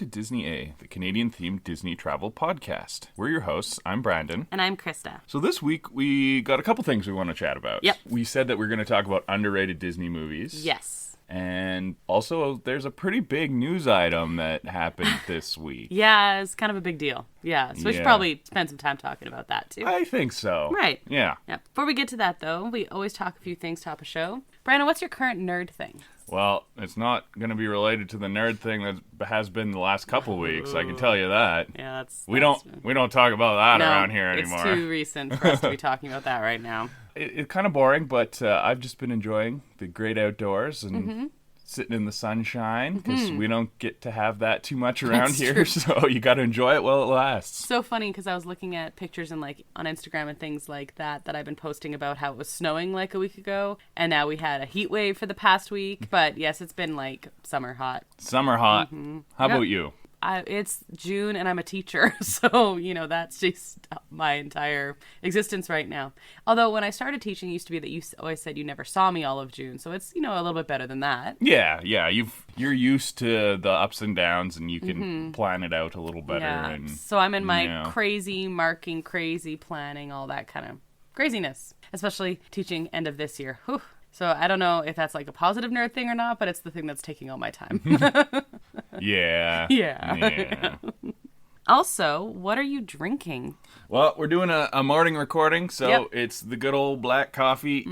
to Disney A, the Canadian-themed Disney travel podcast. We're your hosts. I'm Brandon. And I'm Krysta. So this week, we got a couple things we want to chat about. Yep. We said that we're going to talk about underrated Disney movies. Yes. And also, there's a pretty big news item that happened this week. Yeah, it's kind of a big deal. Yeah, so we should probably spend some time talking about that, too. I think so. Right. Yeah. Before we get to that, though, we always talk a few things top of show. Brandon, what's your current nerd thing? Well, it's not going to be related to the nerd thing that has been the last couple weeks. I can tell you that. Yeah, we don't talk about that around here anymore. It's too recent for us to be talking about that right now. It's kind of boring, but I've just been enjoying the great outdoors and sitting in the sunshine because we don't get to have that too much around here. True. So you got to enjoy it while it lasts. So funny because I was looking at pictures and on Instagram and things like that I've been posting about how it was snowing a week ago, and now we had a heat wave for the past week. But yes, it's been summer hot. Summer hot. How about you? It's June and I'm a teacher, so, that's just my entire existence right now. Although when I started teaching, it used to be that you always said you never saw me all of June, so it's, a little bit better than that. Yeah, you're used to the ups and downs, and you can plan it out a little better. Yeah. And so I'm in my crazy marking, crazy planning, all that kind of craziness, especially teaching end of this year. Whew. So I don't know if that's a positive nerd thing or not, but it's the thing that's taking all my time. Yeah. Also, what are you drinking? Well, we're doing a morning recording, so it's the good old black coffee.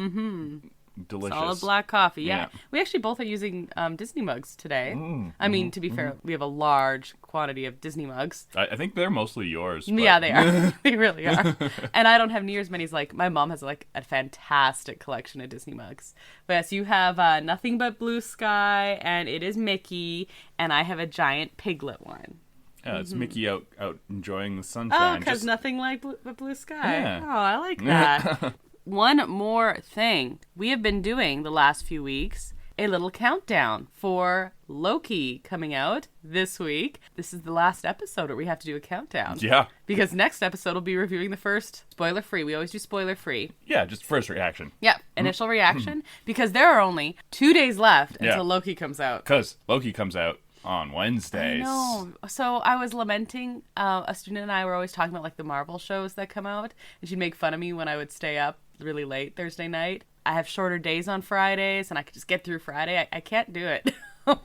Delicious. Solid black coffee, yeah. We actually both are using Disney mugs today. I mean, to be fair, we have a large quantity of Disney mugs. I think they're mostly yours. But... Yeah, they are. They really are. And I don't have near as many as, my mom has, a fantastic collection of Disney mugs. But yes, you have Nothing But Blue Sky, and it is Mickey, and I have a giant piglet one. Yeah, it's Mickey out enjoying the sunshine. Oh, because nothing like but blue sky. Yeah. Oh, I like that. One more thing. We have been doing the last few weeks a little countdown for Loki coming out this week. This is the last episode where we have to do a countdown. Yeah. Because next episode we'll be reviewing the first spoiler-free. We always do spoiler-free. Yeah, just first reaction. Yeah, initial reaction. Because there are only 2 days left until Loki comes out. Because Loki comes out on Wednesdays. I know. So I was lamenting, a student and I were always talking about the Marvel shows that come out, and she'd make fun of me when I would stay up really late Thursday night. I have shorter days on Fridays, and I could just get through Friday. I can't do it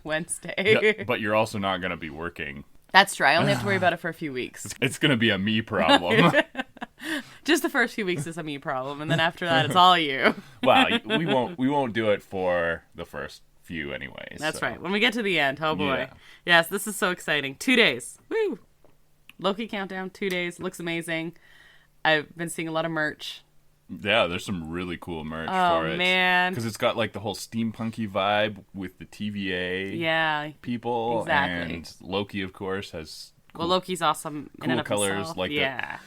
Wednesday. Yeah, but you're also not going to be working. That's true. I only have to worry about it for a few weeks. It's going to be a me problem. Just the first few weeks is a me problem, and then after that, it's all you. Well, we won't do it for the first few anyways. That's right. When we get to the end, oh boy. Yeah. Yes, this is so exciting. 2 days. Woo! Loki countdown, 2 days. Looks amazing. I've been seeing a lot of merch. Yeah, there's some really cool merch for it. Oh, man. Because it's got the whole steampunky vibe with the TVA people. Exactly. And Loki, of course, has cool, Loki's awesome in and of colors. himself.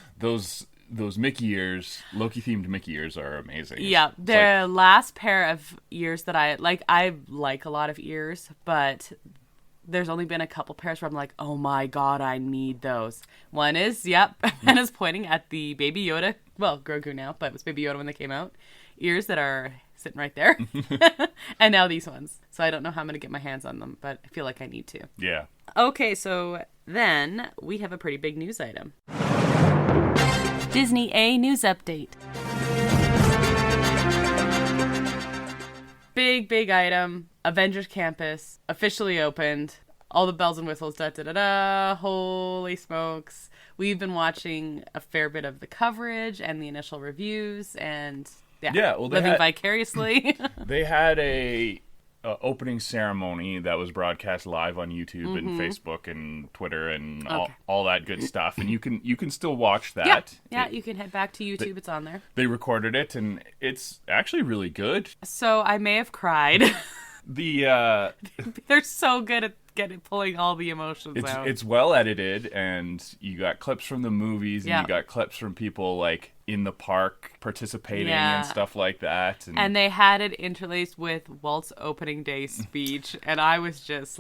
Those Mickey ears, Loki-themed Mickey ears are amazing. Yeah, the last pair of ears that I like a lot of ears, but there's only been a couple pairs where I'm like, oh my god, I need those. One is, and is pointing at the Baby Yoda, well, Grogu now, but it was Baby Yoda when they came out, ears that are sitting right there. And now these ones. So I don't know how I'm going to get my hands on them, but I feel like I need to. Yeah. Okay, so then we have a pretty big news item. Disney A news update. Big item. Avengers Campus officially opened. All the bells and whistles, da-da-da-da. Holy smokes. We've been watching a fair bit of the coverage and the initial reviews and living vicariously. They had a opening ceremony that was broadcast live on YouTube and Facebook and Twitter and all that good stuff, and you can still watch that. Yeah, you can head back to YouTube. It's on there. They recorded it, and it's actually really good. So I may have cried. They're so good at pulling all the emotions out. It's well edited, and you got clips from the movies, and you got clips from people in the park participating and stuff like that. And they had it interlaced with Walt's opening day speech, and I was just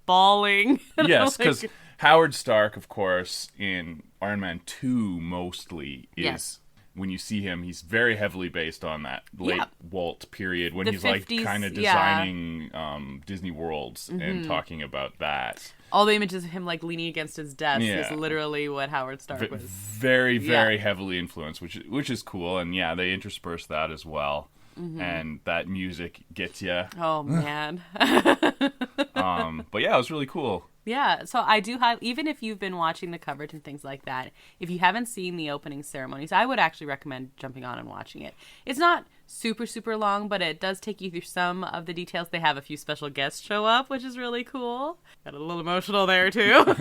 bawling. Yes, because Howard Stark, of course, in Iron Man 2 mostly is when you see him, he's very heavily based on that late Walt period when The he's 50s, like kind of designing Disney worlds and talking about that. All the images of him like leaning against his desk is literally what Howard Stark was. Very, very heavily influenced, which is cool. And yeah, they intersperse that as well. And that music gets you. Oh, man. But yeah, it was really cool. Yeah, so I do even if you've been watching the coverage and things like that, if you haven't seen the opening ceremonies, I would actually recommend jumping on and watching it. It's not super, super long, but it does take you through some of the details. They have a few special guests show up, which is really cool. Got a little emotional there, too.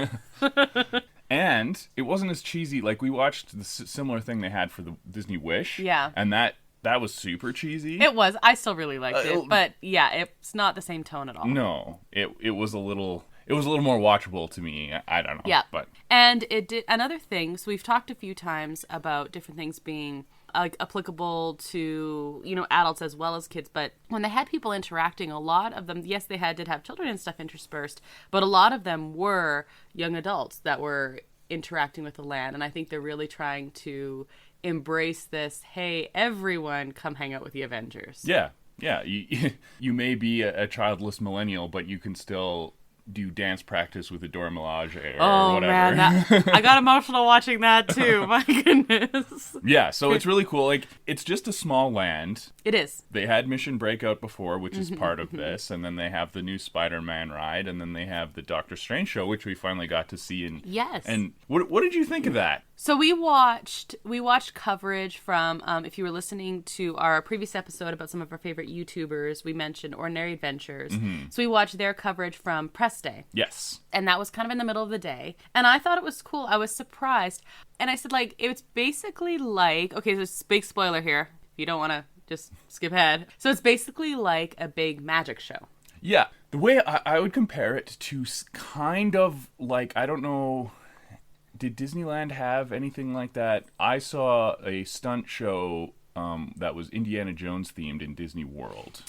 And it wasn't as cheesy. Like, we watched the similar thing they had for the Disney Wish. Yeah. And that was super cheesy. It was. I still really liked it. But, yeah, it's not the same tone at all. No. It was a little... It was a little more watchable to me. I don't know. Yeah. But and it did another thing. So we've talked a few times about different things being like applicable to, you know, adults as well as kids. But when they had people interacting, a lot of them, yes, they did have children and stuff interspersed, but a lot of them were young adults that were interacting with the land. And I think they're really trying to embrace this, hey, everyone come hang out with the Avengers. Yeah. Yeah. You may be a childless millennial, but you can still do dance practice with the Dora Milaje or whatever. Man, I got emotional watching that too. My goodness. Yeah, so it's really cool. Like, it's just a small land. It is. They had Mission Breakout before, which is part of this, and then they have the new Spider-Man ride, and then they have the Doctor Strange show, which we finally got to see. Yes. And what did you think of that? So we watched coverage from, if you were listening to our previous episode about some of our favorite YouTubers, we mentioned Ordinary Adventures. So we watched their coverage from Press Day. Yes. And that was kind of in the middle of the day. And I thought it was cool. I was surprised. And I said, like, it's basically like, okay, so it's a big spoiler here. If you don't want to just skip ahead. So it's basically like a big magic show. Yeah. The way I would compare it to kind of like, I don't know... Did Disneyland have anything like that? I saw a stunt show that was Indiana Jones themed in Disney World.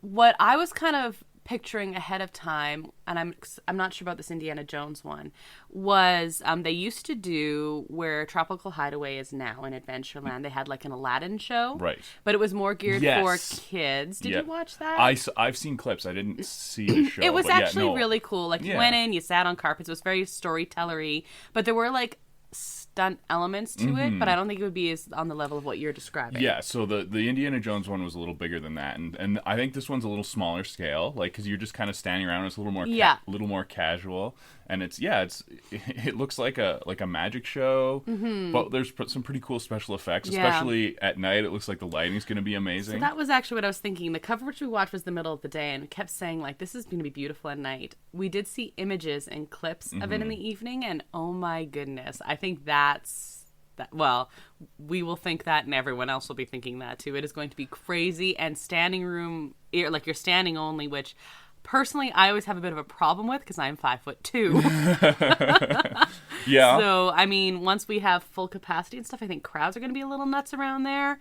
What I was kind of picturing ahead of time, and I'm not sure about this Indiana Jones one, was they used to do where Tropical Hideaway is now in Adventureland. They had like an Aladdin show, right? But it was more geared for kids. Did you watch that? I've seen clips. I didn't see the show. It was actually really cool. Like you went in, you sat on carpets. It was very storytellery, but there were like stunt elements to it, but I don't think it would be as on the level of what you're describing. Yeah, so the Indiana Jones one was a little bigger than that, and I think this one's a little smaller scale, like because you're just kind of standing around. It's a little more little more casual, and it looks like a magic show, but there's some pretty cool special effects, especially at night. It looks like the lighting's going to be amazing. So that was actually what I was thinking. The coverage we watched was the middle of the day, and it kept saying like this is going to be beautiful at night. We did see images and clips of it in the evening, and oh my goodness, I think that. Well, we will think that, and everyone else will be thinking that too. It is going to be crazy, and standing room, like you're standing only, which personally I always have a bit of a problem with because I'm 5'2". Yeah. So I mean, once we have full capacity and stuff, I think crowds are going to be a little nuts around there.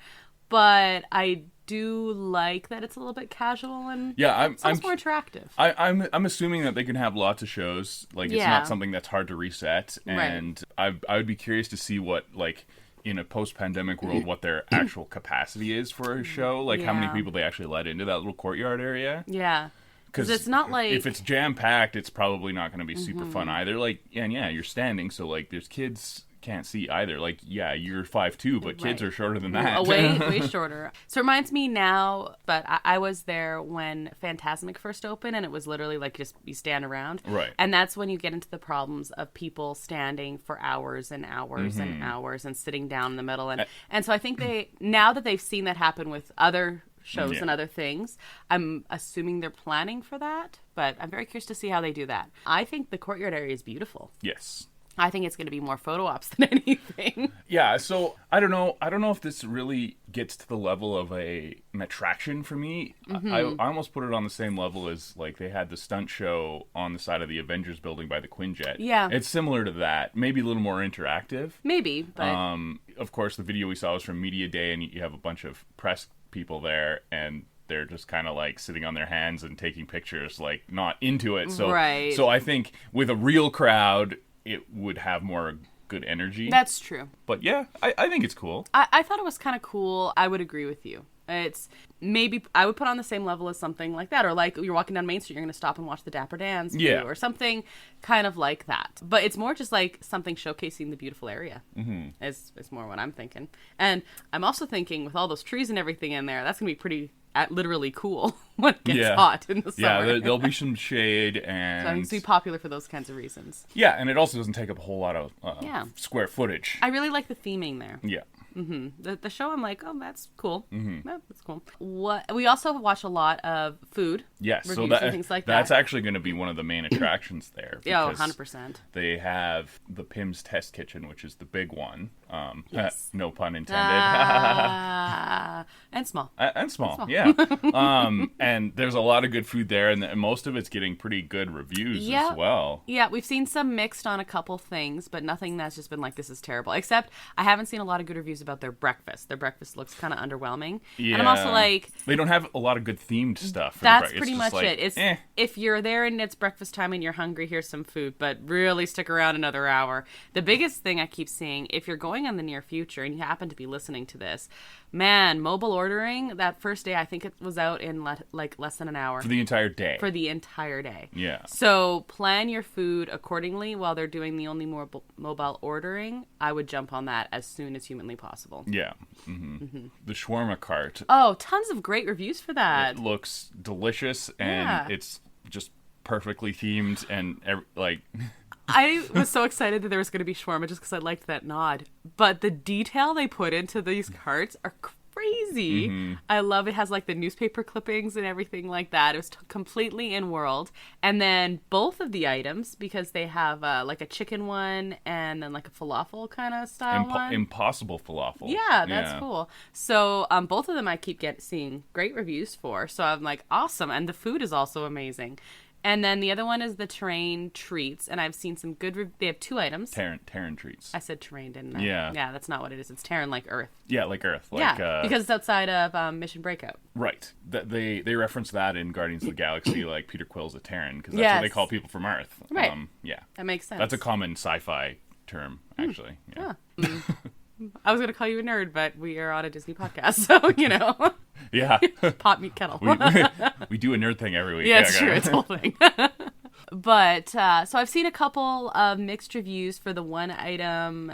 But I do like that it's a little bit casual and it's more attractive. I'm assuming that they can have lots of shows. Like it's not something that's hard to reset. And I would be curious to see what like in a post-pandemic world what their actual capacity is for a show. Like how many people they actually let into that little courtyard area. Yeah. Because it's not like if it's jam-packed, it's probably not going to be super fun either. Like you're standing, so like there's kids can't see either. Like, you're 5'2", but kids are shorter than that. Way shorter. So it reminds me now, but I was there when Fantasmic first opened, and it was literally like just you stand around. Right. And that's when you get into the problems of people standing for hours and hours and hours and sitting down in the middle. And so I think now that they've seen that happen with other shows and other things, I'm assuming they're planning for that, but I'm very curious to see how they do that. I think the courtyard area is beautiful. Yes. I think it's going to be more photo ops than anything. Yeah, so I don't know if this really gets to the level of an attraction for me. I almost put it on the same level as like they had the stunt show on the side of the Avengers building by the Quinjet. Yeah. It's similar to that, maybe a little more interactive. Maybe, but of course the video we saw was from Media Day, and you have a bunch of press people there, and they're just kind of like sitting on their hands and taking pictures, like not into it. So I think with a real crowd, it would have more good energy. That's true. But yeah, I think it's cool. I thought it was kind of cool. I would agree with you. It's maybe I would put on the same level as something like that, or like you're walking down Main Street, you're going to stop and watch the Dapper Dans, or something kind of like that. But it's more just like something showcasing the beautiful area. Is more what I'm thinking. And I'm also thinking with all those trees and everything in there, that's going to be pretty literally cool when it gets hot in the summer. Yeah, there'll be some shade, and so it's going to be popular for those kinds of reasons. Yeah, and it also doesn't take up a whole lot of square footage. I really like the theming there. Yeah. The show, I'm like, oh, that's cool. Yeah, that's cool. We also watch a lot of food. Yes, reviews so and things like that's that. actually going to be one of the main attractions there. Yeah, 100%. They have the Pim's Test Kitchen, which is the big one. Yes. No pun intended. And small. And small, yeah. And there's a lot of good food there, and most of it's getting pretty good reviews as well. Yeah, we've seen some mixed on a couple things, but nothing that's just been like, this is terrible. Except I haven't seen a lot of good reviews about their breakfast. Their breakfast looks kind of underwhelming. Yeah. And I'm also like... They don't have a lot of good themed stuff. That's pretty much it. It's if you're there and it's breakfast time and you're hungry, here's some food, but really stick around another hour. The biggest thing I keep seeing, if you're going in the near future and you happen to be listening to this, man, mobile ordering, that first day, I think it was out in like less than an hour. For the entire day. For the entire day. Yeah. So plan your food accordingly while they're doing the only mobile ordering. I would jump on that as soon as humanly possible. Yeah. The shawarma cart. Oh, tons of great reviews for that. It looks delicious, and it's just perfectly themed, and I was so excited that there was going to be shawarma just because I liked that nod. But the detail they put into these carts are crazy. I love it. Has like the newspaper clippings and everything like that. It was completely in world. And then both of the items, because they have like a chicken one and then like a falafel kind of style one. Impossible falafel. Yeah, that's cool. So both of them I keep seeing great reviews for. So I'm like, awesome. And the food is also amazing. And then the other one is the terrain treats, and I've seen some good. They have two items. Terrain treats. I said terrain, didn't I? Yeah. Yeah, that's not what it is. It's terrain like Earth. Yeah, like Earth. Because it's outside of Mission Breakout. Right. They reference that in Guardians of the Galaxy, like Peter Quill's a Terran, because that's what they call people from Earth. Right. Yeah. That makes sense. That's a common sci-fi term, actually. Yeah. I was going to call you a nerd, but we are on a Disney podcast, so, you know. Yeah. Pot, meat, kettle. we do a nerd thing every week. Yeah, it's true. It's a whole thing. But, so I've seen a couple of mixed reviews for the one item.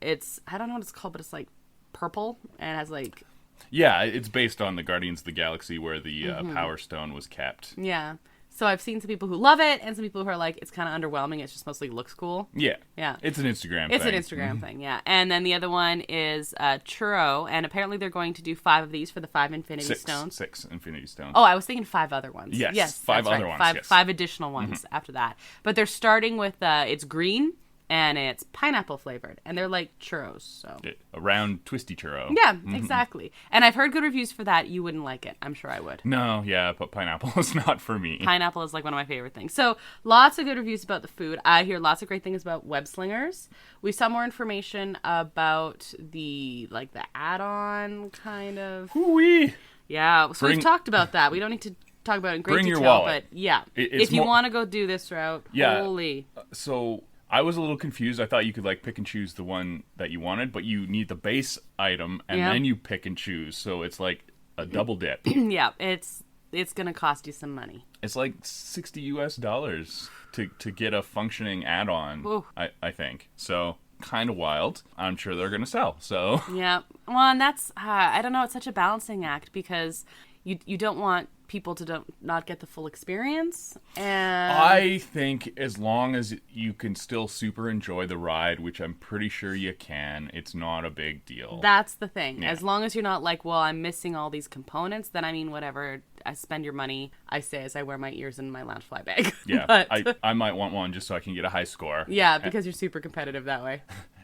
I don't know what it's called, but it's like purple and has like... Yeah, it's based on the Guardians of the Galaxy where the Power Stone was kept. Yeah. So I've seen some people who love it and some people who are like, it's kind of underwhelming. It just mostly looks cool. Yeah. Yeah. It's an Instagram thing. It's an Instagram thing, yeah. And then the other one is churro. And apparently they're going to do 5 of these for the 5 Infinity Stones. 6 Infinity Stones. Oh, I was thinking 5 other ones. Yes 5 other ones. 5 additional ones after that. But they're starting with, it's green. And it's pineapple flavored. And they're like churros, so... A round, twisty churro. Yeah, exactly. And I've heard good reviews for that. You wouldn't like it. I'm sure I would. No, yeah, but pineapple is not for me. Pineapple is like one of my favorite things. So, lots of good reviews about the food. I hear lots of great things about web slingers. We saw more information about the add-on kind of... Hoo-wee! Yeah, so we've talked about that. We don't need to talk about it in great detail, but yeah. If you want to go do this route, holy... So... I was a little confused. I thought you could pick and choose the one that you wanted, but you need the base item and then you pick and choose. So it's like a double dip. Yeah, it's going to cost you some money. It's like $60 to get a functioning add-on, I think. So kind of wild. I'm sure they're going to sell. So yeah. Well, and that's I don't know, it's such a balancing act because you don't want people to not get the full experience. And I think as long as you can still super enjoy the ride, which I'm pretty sure you can, it's not a big deal. That's the thing. Yeah. As long as you're not like, well, I'm missing all these components, then I mean, whatever. I spend your money, I say, as I wear my ears in my Loungefly bag. Yeah, but... I might want one just so I can get a high score. Yeah, because you're super competitive that way.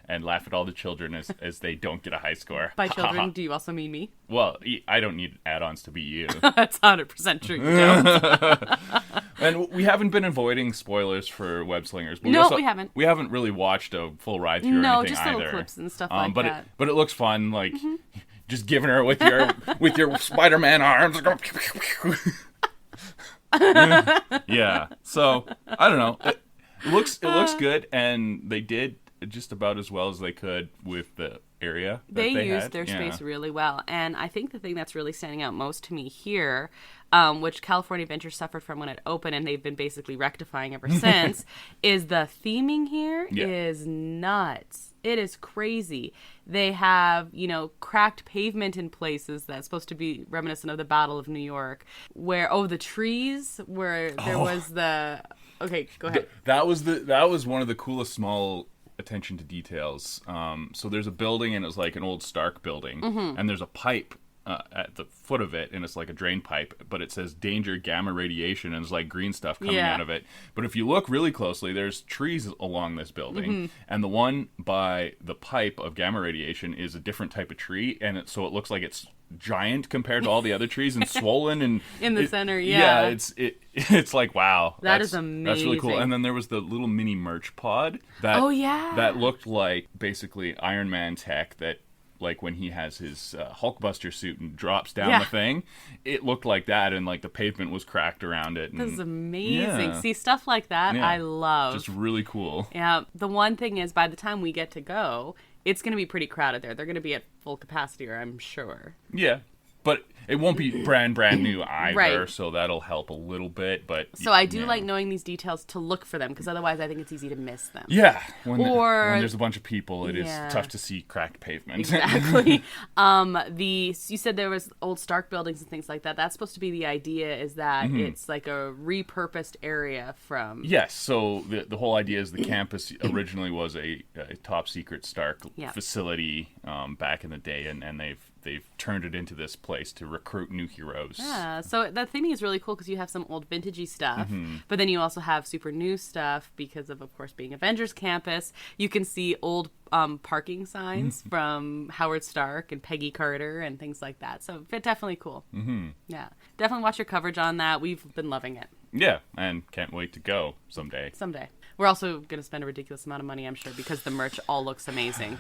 And laugh at all the children as they don't get a high score. By children, do you also mean me? Well, I don't need add-ons to be you. That's 100% true. You don't. And we haven't been avoiding spoilers for Web Slingers. But we haven't. We haven't really watched a full ride through or anything either. No, just little clips and stuff like that. But it looks fun, just giving her with your Spider-Man arms. Yeah. So I don't know. It looks good, and they did just about as well as they could with the area that they used had. their space really well. And I think the thing that's really standing out most to me here, which California Adventure suffered from when it opened and they've been basically rectifying ever since, is the theming here is nuts. It is crazy. They have, cracked pavement in places that's supposed to be reminiscent of the Battle of New York, where, the trees, where there was the... Okay, go ahead. That was one of the coolest small attention to details. So there's a building, and it's like an old Stark building, and there's a pipe at the foot of it, and it's like a drain pipe, but it says danger gamma radiation, and there's like green stuff coming out of it. But if you look really closely, there's trees along this building, and the one by the pipe of gamma radiation is a different type of tree, and so it looks like it's giant compared to all the other trees and swollen and in the center. It's like, wow, that's amazing. That's really cool. And then there was the little mini merch pod that that looked like basically Iron Man tech, that like when he has his Hulkbuster suit and drops down the thing, it looked like that, and like the pavement was cracked around it. And, this is amazing. See, stuff like that I love. Just really cool. Yeah. The one thing is, by the time we get to go, it's going to be pretty crowded there. They're going to be at full capacity, or I'm sure. Yeah. But it won't be brand new either, so that'll help a little bit. But so I do like knowing these details to look for them, because otherwise I think it's easy to miss them. Yeah, when there's a bunch of people, it is tough to see cracked pavement. Exactly. You said there was old Stark buildings and things like that. That's supposed to be the idea, is that it's like a repurposed area from... Yes, so the whole idea is the campus originally was a top secret Stark facility back in the day, and they've turned it into this place to recruit new heroes. Yeah, so that theming is really cool, because you have some old vintagey stuff, but then you also have super new stuff because of course, being Avengers Campus. You can see old parking signs from Howard Stark and Peggy Carter and things like that. So definitely cool. Yeah, definitely watch your coverage on that. We've been loving it. Yeah, and can't wait to go someday. We're also going to spend a ridiculous amount of money, I'm sure, because the merch all looks amazing.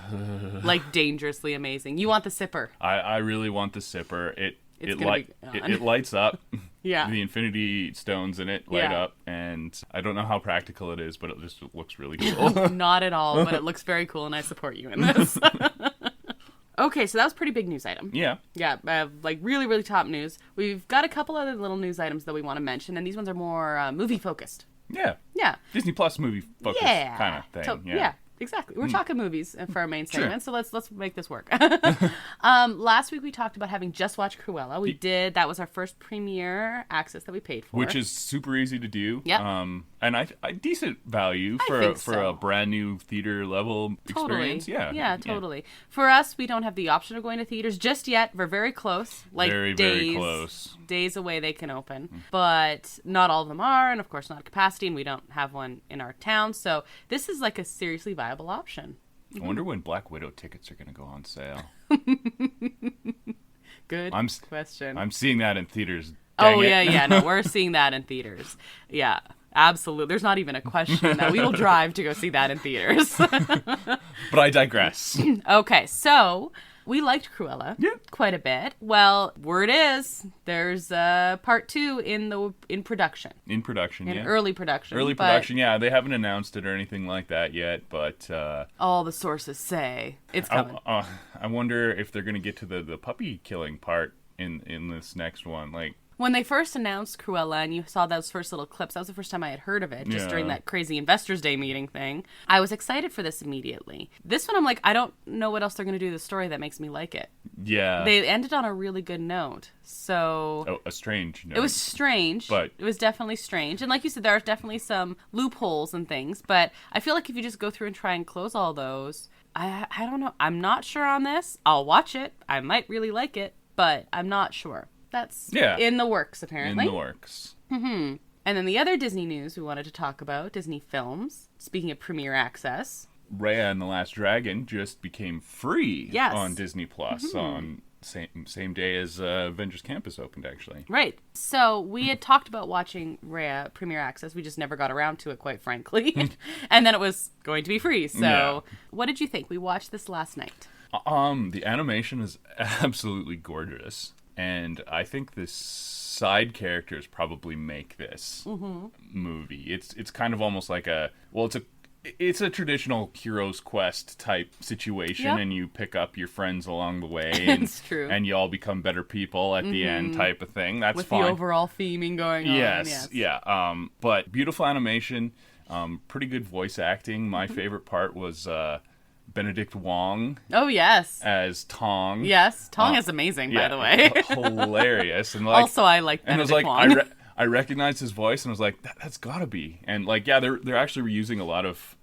Like, dangerously amazing. You want the sipper. I really want the sipper. It lights up. Yeah. The Infinity Stones in it light up, and I don't know how practical it is, but it just looks really cool. Not at all, but it looks very cool, and I support you in this. Okay, so that was a pretty big news item. Yeah. Yeah, like really, really top news. We've got a couple other little news items that we want to mention, and these ones are more movie-focused. Yeah. Yeah. Disney Plus movie focus kind of thing. Yeah, exactly. We're talking movies for our main segment, so let's make this work. Last week we talked about having just watched Cruella. We did. That was our first premiere access that we paid for. Which is super easy to do. Yep. And I decent value for a brand new theater level experience. Yeah, totally. For us, we don't have the option of going to theaters just yet. We're very close. Like very close. Days away they can open. But not all of them are, and of course not capacity, and we don't have one in our town. So this is like a seriously viable option. I wonder when Black Widow tickets are going to go on sale. Good question. I'm seeing that in theaters. No, we're seeing that in theaters. Yeah. Absolutely. There's not even a question that we will drive to go see that in theaters. But I digress. Okay, so we liked Cruella quite a bit. Well, word is there's part 2 in production. In early production. Early production, yeah. They haven't announced it or anything like that yet, but... all the sources say it's coming. I wonder if they're going to get to the puppy killing part in this next one. Like... When they first announced Cruella and you saw those first little clips, that was the first time I had heard of it, just during that crazy Investors Day meeting thing. I was excited for this immediately. This one, I'm like, I don't know what else they're going to do to the story that makes me like it. Yeah. They ended on a really good note, so... Oh, a strange note. It was strange. But... It was definitely strange. And like you said, there are definitely some loopholes and things, but I feel like if you just go through and try and close all those, I don't know. I'm not sure on this. I'll watch it. I might really like it, but I'm not sure. That's in the works, apparently. In the works. Mm-hmm. And then the other Disney news we wanted to talk about, Disney films. Speaking of premiere access. Raya and the Last Dragon just became free on Disney Plus on same day as Avengers Campus opened, actually. Right. So we had talked about watching Raya premiere access. We just never got around to it, quite frankly. And then it was going to be free. So what did you think? We watched this last night. The animation is absolutely gorgeous. And I think the side characters probably make this movie. It's kind of almost like it's a traditional hero's quest type situation, and you pick up your friends along the way. And, it's true. And you all become better people at the end type of thing. That's with fine. The overall theming going on. Yes, yeah. But beautiful animation, pretty good voice acting. My favorite part was Benedict Wong. Oh, yes. As Tong. Yes, Tong is amazing, by the way. Hilarious. And like, also, I like Benedict Wong. I recognized his voice and was like, that's gotta be. And like, yeah, they're actually reusing a lot of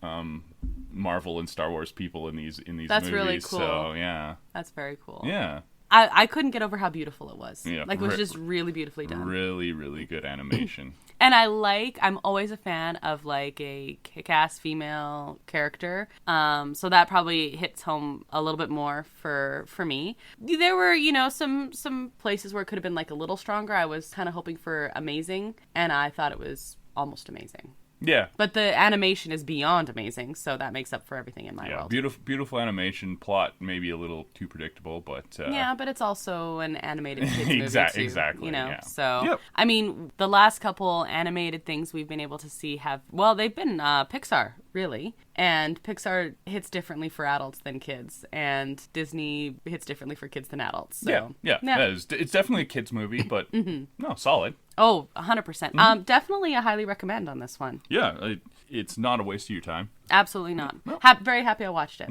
Marvel and Star Wars people in these movies. That's really cool. So yeah, that's very cool. Yeah, I couldn't get over how beautiful it was. Yeah, like it was just really beautifully done. Really, really good animation. And I'm always a fan of like a kick-ass female character. So that probably hits home a little bit more for me. There were, some places where it could have been like a little stronger. I was kind of hoping for amazing, and I thought it was almost amazing. Yeah. But the animation is beyond amazing, so that makes up for everything in my world. Beautiful animation. Plot maybe a little too predictable, but... yeah, but it's also an animated kids movie, too. Exactly, yeah. So, yep. I mean, the last couple animated things we've been able to see they've been Pixar, really. And Pixar hits differently for adults than kids, and Disney hits differently for kids than adults. So. Yeah. It's definitely a kids movie, but no, solid. Oh, 100%. Definitely a highly recommend on this one. Yeah, it's not a waste of your time. Absolutely not. No. Very happy I watched it.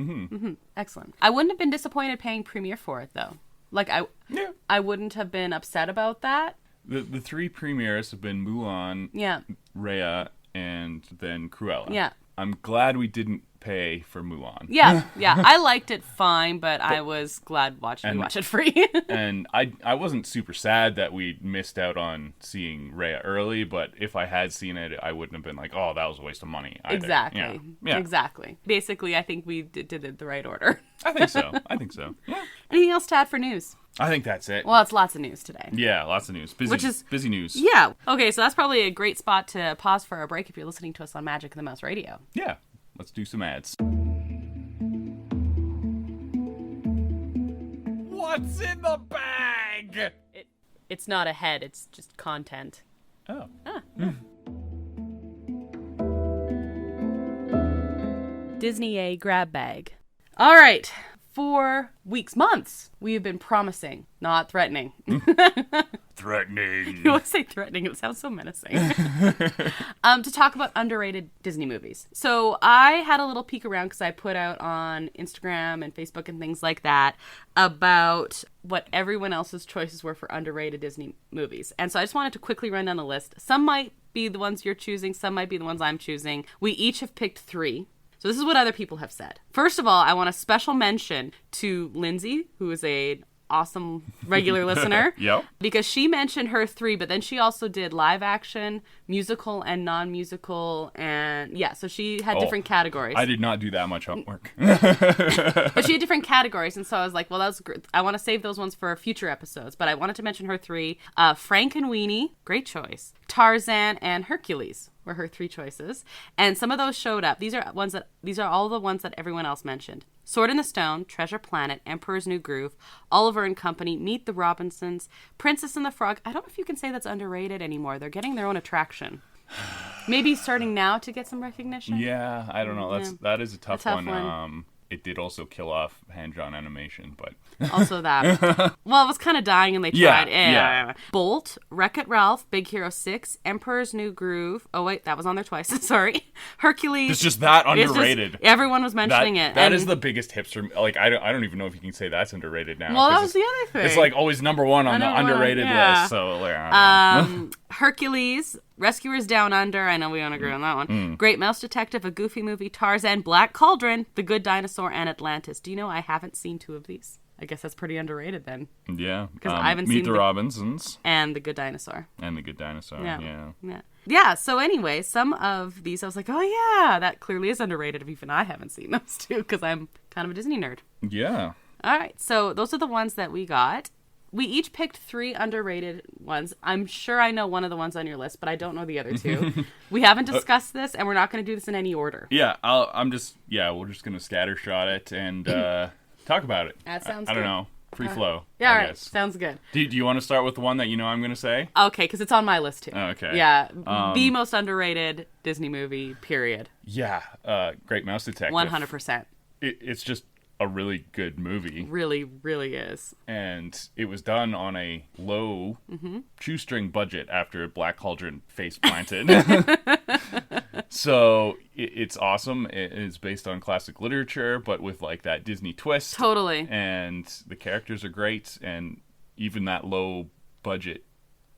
Excellent. I wouldn't have been disappointed paying Premiere for it, though. Like, I wouldn't have been upset about that. The three premieres have been Mulan, Raya, and then Cruella. Yeah. I'm glad we didn't pay for Mulan. Yeah. I liked it fine, but I was glad we watched it free. And I wasn't super sad that we missed out on seeing Raya early, but if I had seen it, I wouldn't have been like, oh, that was a waste of money either. Exactly. Yeah. Exactly. Basically, I think we did it the right order. I think so. Yeah. Anything else to add for news? I think that's it. Well, it's lots of news today. Yeah, lots of news. Busy news. Yeah. Okay, so that's probably a great spot to pause for a break if you're listening to us on Magic of the Mouse Radio. Yeah. Let's do some ads. What's in the bag? It's not a head, it's just content. Oh. Disney A grab bag. All right. For months, we have been promising, not threatening. Threatening. You always say threatening. It sounds so menacing. To talk about underrated Disney movies. So I had a little peek around because I put out on Instagram and Facebook and things like that about what everyone else's choices were for underrated Disney movies. And so I just wanted to quickly run down the list. Some might be the ones you're choosing. Some might be the ones I'm choosing. We each have picked 3. So this is what other people have said. First of all, I want a special mention to Lindsay, who is an awesome regular listener. Yep. Because she mentioned her 3, but then she also did live action, musical, and non-musical. And yeah, so she had different categories. I did not do that much homework. But she had different categories. And so I was like, well, that's great. I want to save those ones for future episodes. But I wanted to mention her 3. Frank and Weenie, great choice. Tarzan and Hercules were her 3 choices. And some of those showed up. These are all the ones that everyone else mentioned. Sword in the Stone, Treasure Planet, Emperor's New Groove, Oliver and Company, Meet the Robinsons, Princess and the Frog. I don't know if you can say that's underrated anymore. They're getting their own attraction. Maybe starting now to get some recognition. Yeah, I don't know. That is a tough one. It did also kill off hand-drawn animation, but... Also that. Well, it was kind of dying and they tried. Yeah. Bolt, Wreck-It Ralph, Big Hero 6, Emperor's New Groove. Oh, wait, that was on there twice. Sorry. Hercules. It's just that underrated. Everyone was mentioning it. That is the biggest hipster... Like, I don't even know if you can say that's underrated now. Well, that was the other thing. It's like always number 1 on the underrated list. So, I don't know. Hercules, Rescuers Down Under. I know we don't agree on that one. Great Mouse Detective, A Goofy Movie, Tarzan, Black Cauldron, The Good Dinosaur, and Atlantis. Do you know I haven't seen 2 of these? I guess that's pretty underrated then. Yeah. Because I haven't seen Meet the Robinsons. And The Good Dinosaur. Yeah, so anyway, some of these I was like, oh yeah, that clearly is underrated if even I haven't seen those 2 because I'm kind of a Disney nerd. Yeah. All right, so those are the ones that we got. We each picked 3 underrated ones. I'm sure I know one of the ones on your list, but I don't know the other 2. We haven't discussed this, and we're not going to do this in any order. Yeah, we're just going to scattershot it and talk about it. That sounds I good. don't know. Free flow. Yeah, I all right. guess. Sounds good. Do you want to start with the one that you know I'm going to say? Okay, because it's on my list too. Oh, okay. Yeah, the most underrated Disney movie, period. Yeah, Great Mouse Detective. 100%. It's just a really good movie. Really, really is. And it was done on a low shoestring budget after Black Cauldron face planted. So it's awesome. It's based on classic literature, but with like that Disney twist. Totally. And the characters are great, and even that low budget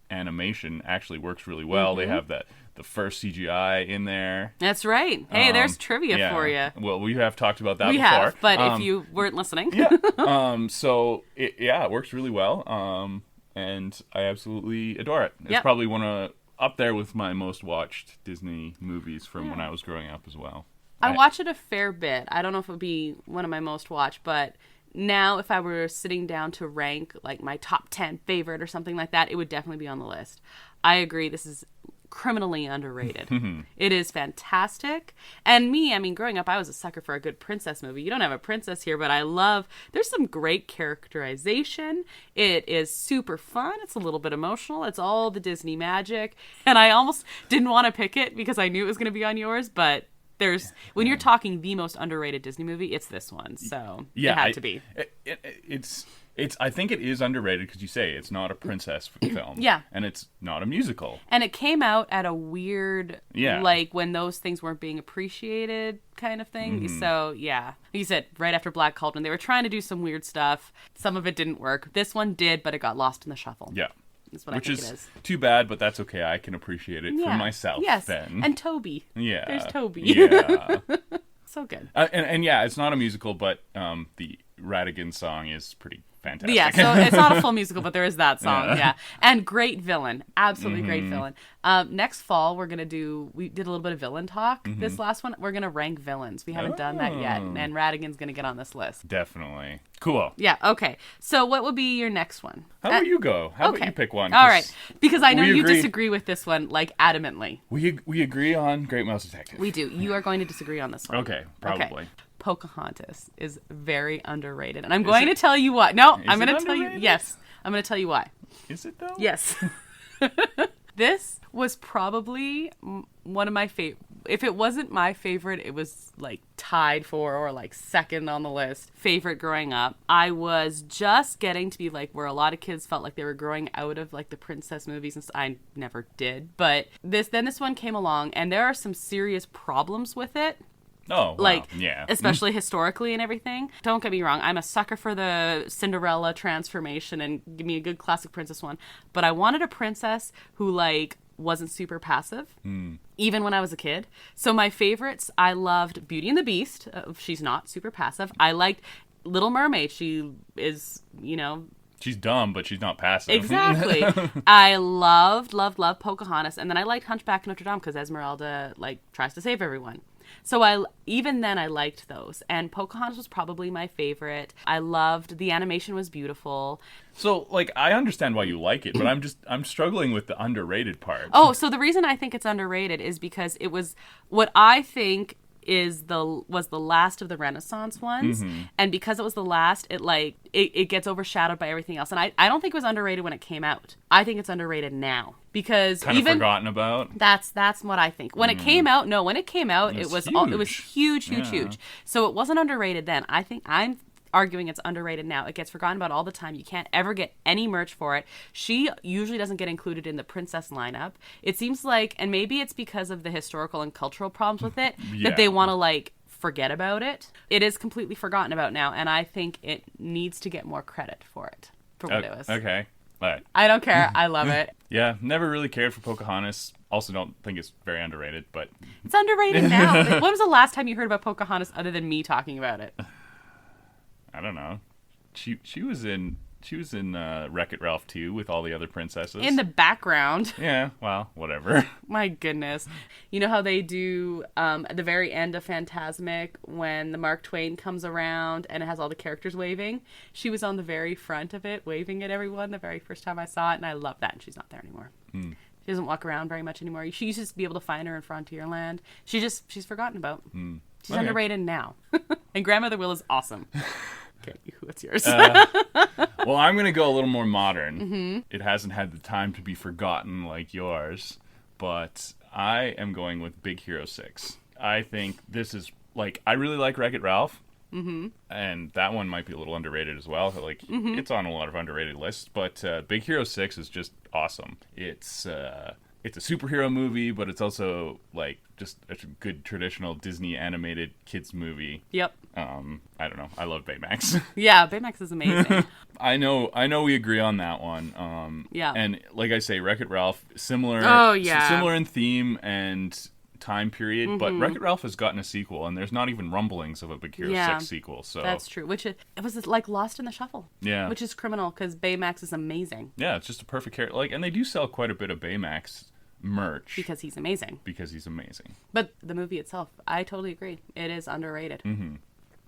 animation actually works really well. They have the first CGI in there. That's right. Hey, there's trivia for you. Well, we have talked about that before. We have, but if you weren't listening. Yeah. So it works really well. And I absolutely adore it. It's probably up there with my most watched Disney movies from when I was growing up as well. I watch it a fair bit. I don't know if it would be one of my most watched, but now if I were sitting down to rank like my top 10 favorite or something like that, it would definitely be on the list. I agree. This is criminally underrated. It is fantastic. And growing up, I was a sucker for a good princess movie. You don't have a princess here, but there's some great characterization. It is super fun. It's a little bit emotional. It's all the Disney magic. And I almost didn't want to pick it because I knew it was going to be on yours, but when you're talking the most underrated Disney movie, it's this one. So it had to be. I think it is underrated because you say it's not a princess film. Yeah. And it's not a musical. And it came out at a weird, like when those things weren't being appreciated kind of thing. So, yeah. Like you said, right after Black Cauldron, they were trying to do some weird stuff. Some of it didn't work. This one did, but it got lost in the shuffle. Yeah. That's what I think it is. Too bad, but that's okay. I can appreciate it for myself then. And Toby. Yeah. There's Toby. Yeah. So good. And it's not a musical, but the Radigan song is pretty fantastic. Yeah, so it's not a full musical, but there is that song, yeah. And great villain. Absolutely great villain. Next fall, we did a little bit of villain talk. This last one, we're going to rank villains. We haven't done that yet, and Radigan's going to get on this list. Definitely. Cool. Yeah, okay. So what would be your next one? How about you go? How about you pick one? All right, because I know you disagree with this one, like, adamantly. We agree on Great Mouse Detective. We do. You are going to disagree on this one. Okay, probably. Okay. Pocahontas is very underrated. And I'm going to tell you why. No, I'm going to tell you. Yes, I'm going to tell you why. Is it though? Yes. This was probably one of my favorite. If it wasn't my favorite, it was like tied for or like second on the list. Favorite growing up. I was just getting to be like where a lot of kids felt like they were growing out of like the princess movies, and I never did. But this one came along, and there are some serious problems with it. Oh, wow. Like, yeah. Especially historically and everything. Don't get me wrong. I'm a sucker for the Cinderella transformation and give me a good classic princess one. But I wanted a princess who, like, wasn't super passive, even when I was a kid. So my favorites, I loved Beauty and the Beast. She's not super passive. I liked Little Mermaid. She is, She's dumb, but she's not passive. Exactly. I loved Pocahontas. And then I liked Hunchback of Notre Dame because Esmeralda, like, tries to save everyone. So even then I liked those, and Pocahontas was probably my favorite. I loved the animation was beautiful. So like I understand why you like it, but I'm struggling with the underrated part. Oh, so the reason I think it's underrated is because it was what I think was the last of the Renaissance ones, and because it was the last, it gets overshadowed by everything else. And I don't think it was underrated when it came out. I think it's underrated now because kind of forgotten about. That's what I think. When it came out, it was huge. So it wasn't underrated then. I think I'm arguing it's underrated now. It gets forgotten about all the time. You can't ever get any merch for it. She usually doesn't get included in the princess lineup. It seems like, and maybe it's because of the historical and cultural problems with it, that they want to like forget about it. It is completely forgotten about now, and I think it needs to get more credit for it, for what it was. Okay. All right. I don't care. I love it. Yeah, never really cared for Pocahontas. Also don't think it's very underrated, but... It's underrated now. When was the last time you heard about Pocahontas other than me talking about it? I don't know. She was in Wreck-It Ralph 2 with all the other princesses. In the background. Yeah, well, whatever. My goodness. You know how they do at the very end of Fantasmic when the Mark Twain comes around and it has all the characters waving? She was on the very front of it, waving at everyone the very first time I saw it, and I love that. And she's not there anymore. She doesn't walk around very much anymore. She used to be able to find her in Frontierland. She's forgotten about. She's underrated now. And Grandmother Will is awesome. Okay, what's yours? Well, I'm going to go a little more modern. It hasn't had the time to be forgotten like yours, but I am going with Big Hero 6. I think this is, like, I really like Wreck-It Ralph. And that one might be a little underrated as well. Like, it's on a lot of underrated lists, but Big Hero 6 is just awesome. It's a superhero movie, but it's also, like, just a good traditional Disney animated kids movie. Yep. I don't know. I love Baymax. Yeah, Baymax is amazing. I know we agree on that one. Yeah. And like I say, Wreck-It Ralph, similar in theme and time period, but Wreck-It Ralph has gotten a sequel, and there's not even rumblings of a Big Hero 6 sequel. So that's true. Which it was like lost in the shuffle. Yeah. Which is criminal because Baymax is amazing. Yeah, it's just a perfect character. Like, and they do sell quite a bit of Baymax merch because he's amazing. But the movie itself, I totally agree. It is underrated.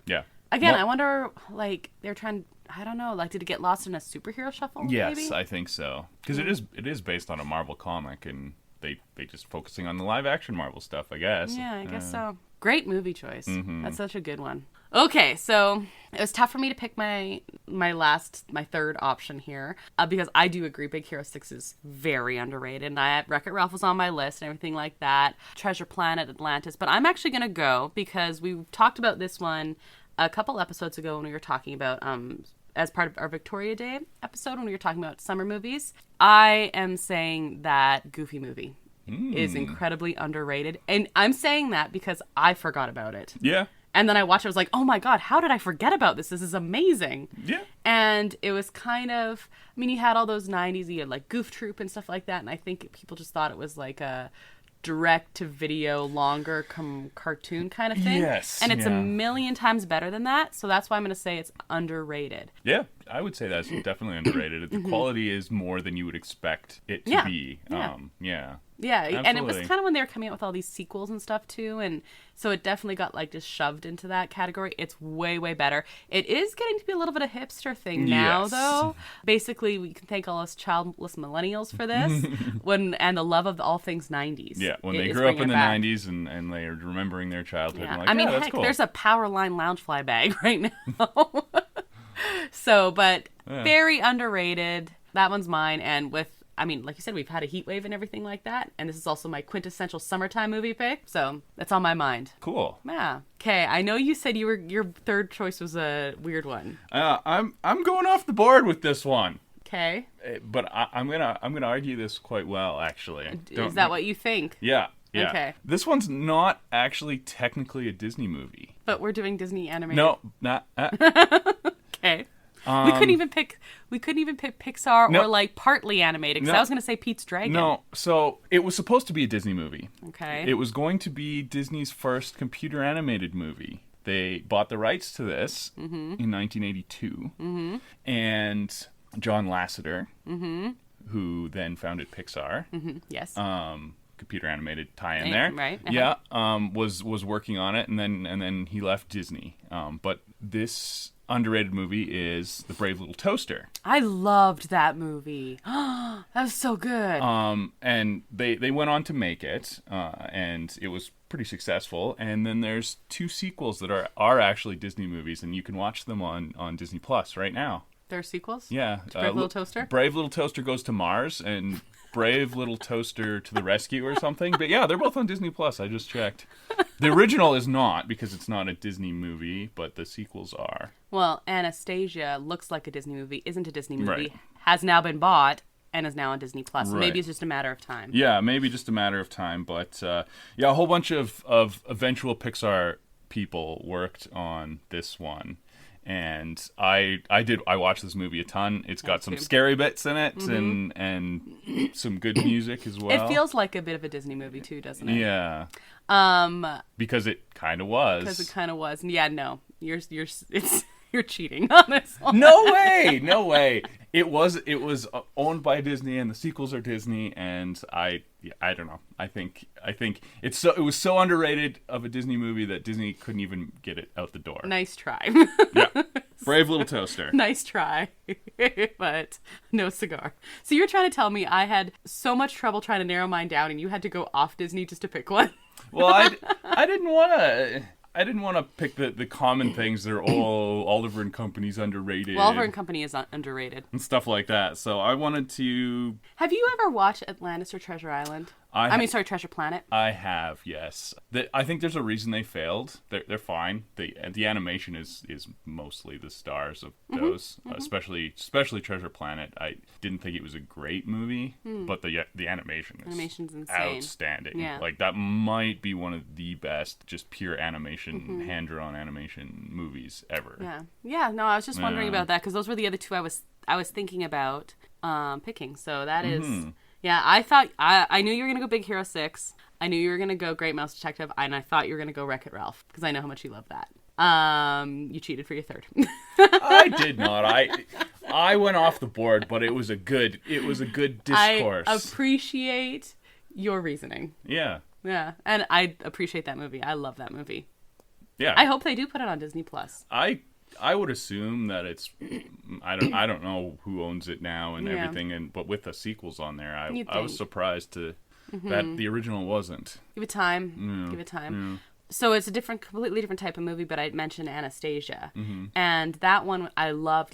Yeah. Again, I wonder, like, they're trying. I don't know. Like, did it get lost in a superhero shuffle? Yes, maybe? I think so. Because it is based on a Marvel comic, and they just focusing on the live action Marvel stuff, I guess. Yeah, I guess so. Great movie choice. That's such a good one. Okay, so it was tough for me to pick my third option here because I do agree Big Hero 6 is very underrated, and Wreck-It Ralph was on my list and everything like that. Treasure Planet, Atlantis, but I'm actually going to go because we talked about this one a couple episodes ago when we were talking about as part of our Victoria Day episode when we were talking about summer movies. I am saying that Goofy movie is incredibly underrated, and I'm saying that because I forgot about it. Yeah. And then I watched it, I was like, oh my God, how did I forget about this? This is amazing. Yeah. And it was kind of, I mean, you had all those 90s, you had like Goof Troop and stuff like that. And I think people just thought it was like a direct-to-video, longer cartoon kind of thing. Yes. And it's a million times better than that. So that's why I'm going to say it's underrated. Yeah, I would say that's definitely underrated. The quality is more than you would expect it to be. Yeah, Absolutely. And it was kind of when they were coming out with all these sequels and stuff too, and so it definitely got like just shoved into that category. It's way, way better. It is getting to be a little bit of a hipster thing now, though. Basically, we can thank all us childless millennials for this, and the love of all things 90s. Yeah, when they grew up in the 90s and they're remembering their childhood. Yeah. And like, I mean, that's heck, cool. There's a Powerline Loungefly bag right now. So, but very underrated. That one's mine, and I mean, like you said, we've had a heat wave and everything like that. And this is also my quintessential summertime movie pick. So that's on my mind. Cool. Yeah. Okay. I know you said your third choice was a weird one. I'm going off the board with this one. Okay. But I'm gonna argue this quite well, actually. Is that what you think? Yeah. Yeah. Okay. This one's not actually technically a Disney movie. But we're doing Disney animated. No, not. Okay. We couldn't even pick Pixar or like partly animated because I was going to say Pete's Dragon. No, so it was supposed to be a Disney movie. Okay. It was going to be Disney's first computer animated movie. They bought the rights to this in 1982, and John Lasseter, who then founded Pixar, yes, computer animated tie-in there, right? Yeah, was working on it, and then he left Disney. But this underrated movie is The Brave Little Toaster. I loved that movie. That was so good. And they went on to make it, and it was pretty successful. And then there's 2 sequels that are actually Disney movies, and you can watch them on Disney Plus right now. There are sequels? Yeah. Brave Little Toaster? Brave Little Toaster Goes to Mars, and Brave Little Toaster to the Rescue or something. But yeah, they're both on Disney Plus. I just checked. The original is not, because it's not a Disney movie, but the sequels are. Well, Anastasia looks like a Disney movie, isn't a Disney movie, Right. Has now been bought, and is now on Disney Plus. Right. Maybe it's just a matter of time. Yeah, maybe just a matter of time. But yeah, a whole bunch of eventual Pixar people worked on this one. And I watched this movie a ton. It's got some scary bits in it and some good music as well. It feels like a bit of a Disney movie too, doesn't it? Yeah. Because it kind of was. Because it kind of was. Yeah, no. You're cheating on this one. No way. It was owned by Disney, and the sequels are Disney, and I don't know. I think it was so underrated of a Disney movie that Disney couldn't even get it out the door. Nice try. Yeah. Brave Little Toaster. Nice try. But no cigar. So you're trying to tell me I had so much trouble trying to narrow mine down, and you had to go off Disney just to pick one? Well, I didn't want to. I didn't want to pick the common things. They're Oliver and Company's underrated. Well, Oliver and Company is underrated. And stuff like that. So I wanted to... Have you ever watched Atlantis or Treasure Island? Treasure Planet. I have, yes. I think there's a reason they failed. They're fine. The animation is mostly the stars of those, especially Treasure Planet. I didn't think it was a great movie, but the animation's insane. Outstanding. Yeah. Like, that might be one of the best just pure animation, hand-drawn animation movies ever. Yeah. Yeah, no, I was just wondering about that, because those were the other two I was thinking about picking. So that is... Yeah, I thought... I knew you were going to go Big Hero 6. I knew you were going to go Great Mouse Detective. And I thought you were going to go Wreck-It Ralph, because I know how much you love that. You cheated for your third. I did not. I went off the board, but it was a good discourse. I appreciate your reasoning. Yeah. Yeah, and I appreciate that movie. I love that movie. Yeah. I hope they do put it on Disney Plus. I would assume that it's... I don't know who owns it now and everything, but with the sequels on there, I was surprised that the original wasn't. Give it time. Yeah. Give it time. Yeah. So it's a completely different type of movie, but I mentioned Anastasia. And that one I loved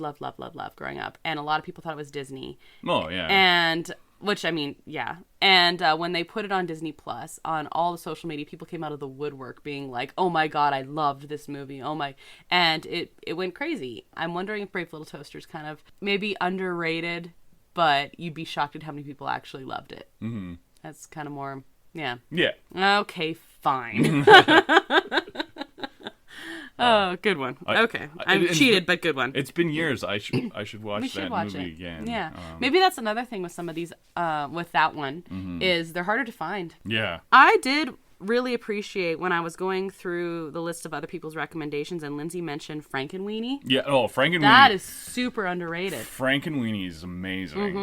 growing up. And a lot of people thought it was Disney. Oh, yeah. And... Which, I mean, yeah. And when they put it on Disney Plus, on all the social media, people came out of the woodwork being like, oh my God, I loved this movie. Oh my... And it went crazy. I'm wondering if Brave Little Toaster's kind of maybe underrated, but you'd be shocked at how many people actually loved it. Mm-hmm. That's kind of more... Yeah. Yeah. Okay, fine. Oh, good one. Okay. I'm cheated, but good one. It's been years. I should watch that movie again. Yeah. Maybe that's another thing with some of these, with that one, is they're harder to find. Yeah. I did really appreciate when I was going through the list of other people's recommendations, and Lindsay mentioned Frankenweenie. Yeah. Oh, Frankenweenie. That is super underrated. Frankenweenie is amazing.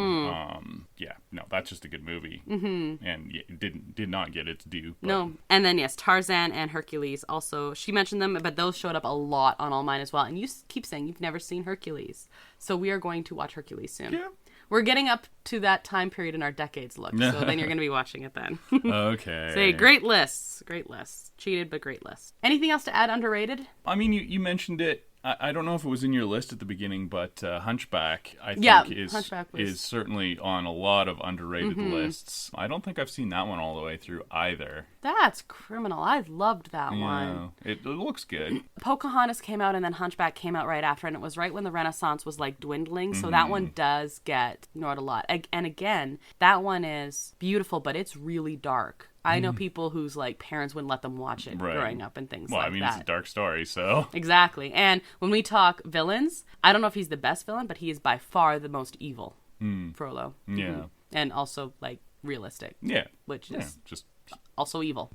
Yeah. No, that's just a good movie. And it did not get its due. But... No. And then, yes, Tarzan and Hercules also. She mentioned them, but those showed up a lot on all mine as well. And you keep saying you've never seen Hercules. So we are going to watch Hercules soon. Yeah. We're getting up to that time period in our decades look, so then you're going to be watching it then. Okay. Say, great lists. Great lists. Cheated, but great lists. Anything else to add underrated? I mean, you mentioned it. I don't know if it was in your list at the beginning, but Hunchback, I think, is certainly on a lot of underrated lists. I don't think I've seen that one all the way through either. That's criminal. I loved that one. It looks good. Pocahontas came out, and then Hunchback came out right after, and it was right when the Renaissance was, like, dwindling, so that one does get ignored a lot. And again, that one is beautiful, but it's really dark. I know people whose, like, parents wouldn't let them watch it growing up and things like that. Well, I mean, it's a dark story, so... Exactly. And when we talk villains, I don't know if he's the best villain, but he is by far the most evil. Frollo. Yeah. And also, like, realistic. Yeah. Which is just also evil.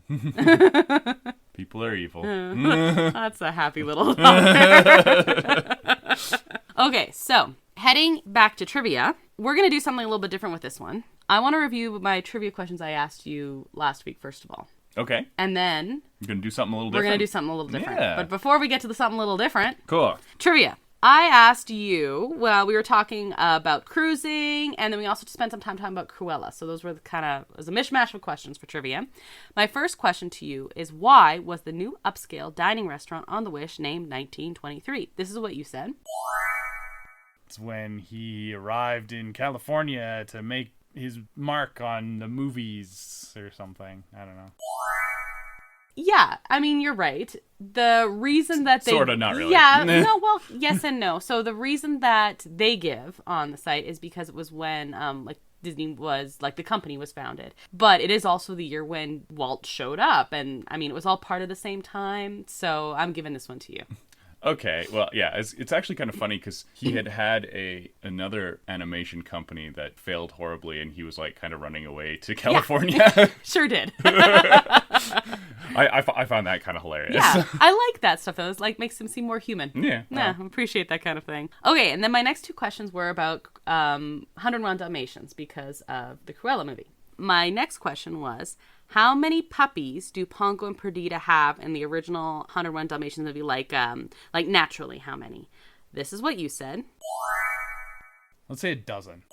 People are evil. That's a happy little thought there. Okay, so, heading back to trivia, we're going to do something a little bit different with this one. I want to review my trivia questions I asked you last week, first of all. Okay. And then... We're going to do something a little different? We're going to do something a little different. Yeah. But before we get to the something a little different... Cool. Trivia. I asked you, well, we were talking about cruising, and then we also spent some time talking about Cruella. So those were it was a mishmash of questions for trivia. My first question to you is, why was the new upscale dining restaurant on the Wish named 1923? This is what you said. It's when he arrived in California to make his mark on the movies or something. I don't know. Yeah, I mean, you're right. The reason that they... Sort of, not really. Yeah, no, well, yes and no. So the reason that they give on the site is because it was when, like, Disney was, like, the company was founded. But it is also the year when Walt showed up. And, I mean, it was all part of the same time. So I'm giving this one to you. Okay, well, yeah, it's actually kind of funny because he had another animation company that failed horribly, and he was, like, kind of running away to California. Yeah. Sure did. I found that kind of hilarious. Yeah, I like that stuff, though. It, like, makes him seem more human. Yeah. Yeah, I appreciate that kind of thing. Okay, and then my next two questions were about 101 Dalmatians because of the Cruella movie. My next question was, how many puppies do Pongo and Perdita have in the original 101 Dalmatians movie? Like naturally, how many? This is what you said. Let's say a dozen.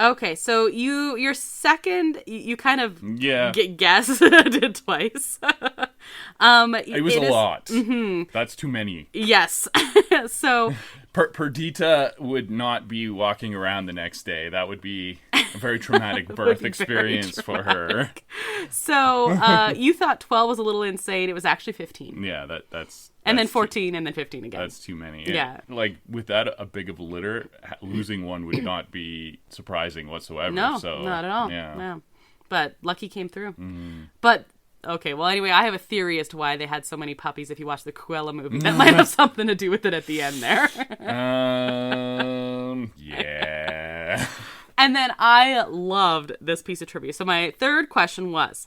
Okay, so your second, you kind of guess did twice. It was a lot. Mm-hmm. That's too many. Yes. So Perdita would not be walking around the next day. That would be a very traumatic birth experience for her. So you thought 12 was a little insane. It was actually 15. Yeah, that's and then 14 and then 15 again. That's too many. Yeah. Like, with that a big of a litter, losing one would not be surprising whatsoever. No, so, not at all. Yeah. No. But Lucky came through. Mm. But, okay, well, anyway, I have a theory as to why they had so many puppies if you watch the Cruella movie. That might have something to do with it at the end there. Yeah. And then I loved this piece of trivia. So my third question was,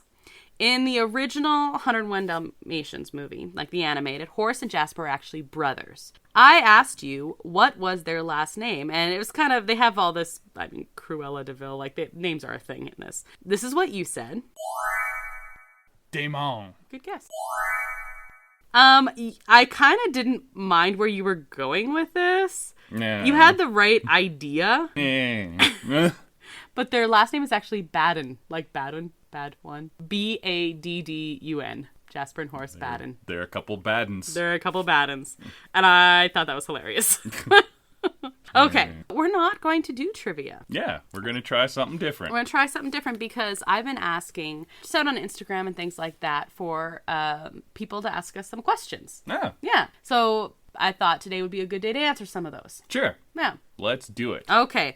in the original 101 Dalmatians movie, like the animated, Horace and Jasper are actually brothers. I asked you, what was their last name? And it was kind of, they have all this, I mean, Cruella de Vil, like, names are a thing in this. This is what you said. Damon. Good guess. I kind of didn't mind where you were going with this. Yeah. You had the right idea. Yeah. But their last name is actually Baden. Like Baden. Bad one. Baddun. Jasper and Horace Baden. They're a couple Badens. They're a couple Badens. And I thought that was hilarious. Okay. We're not going to do trivia. Yeah. We're going to try something different. We're going to try something different because I've been asking, just out on Instagram and things like that, for people to ask us some questions. Yeah. Yeah. So I thought today would be a good day to answer some of those. Sure. Yeah. Let's do it. Okay.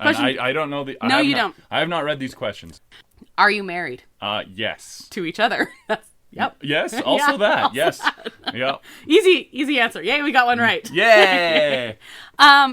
And I don't know the... No, you don't. I have not read these questions. Are you married? Yes. To each other. Yep. Yes, also Yeah, that. also Yes. that. Yep. Easy answer. Yay, we got one right. Yay!